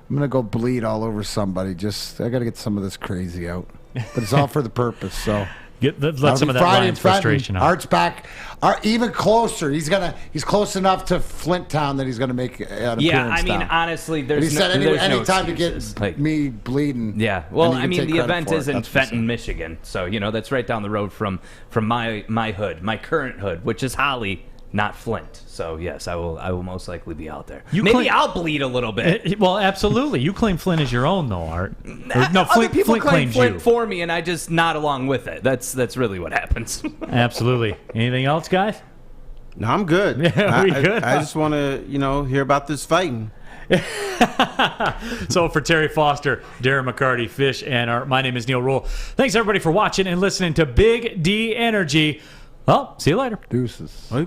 gonna go bleed all over somebody. I got to get some of this crazy out, but it's all for the purpose. So. Let some of that Lions frustration out. Art's back. Even closer. He's close enough to Flint Town that he's gonna make an appearance. Honestly, he said any time to get me bleeding. Yeah. Well, the event is in Fenton, Michigan, so that's right down the road from my hood, my current hood, which is Holly, not Flint. So yes, I will most likely be out there. I'll bleed a little bit. Well, absolutely. You claim Flint as your own, though, Art. No, Flint claim Flint for me, and I just nod along with it. That's really what happens. Absolutely. Anything else, guys? No, I'm good. Yeah, we good. I just want to hear about this fighting. So for Terry Foster, Darren McCarty, Fish, and Art, my name is Neal Ruhl. Thanks everybody for watching and listening to Big D Energy. Well, see you later. Deuces. Bye.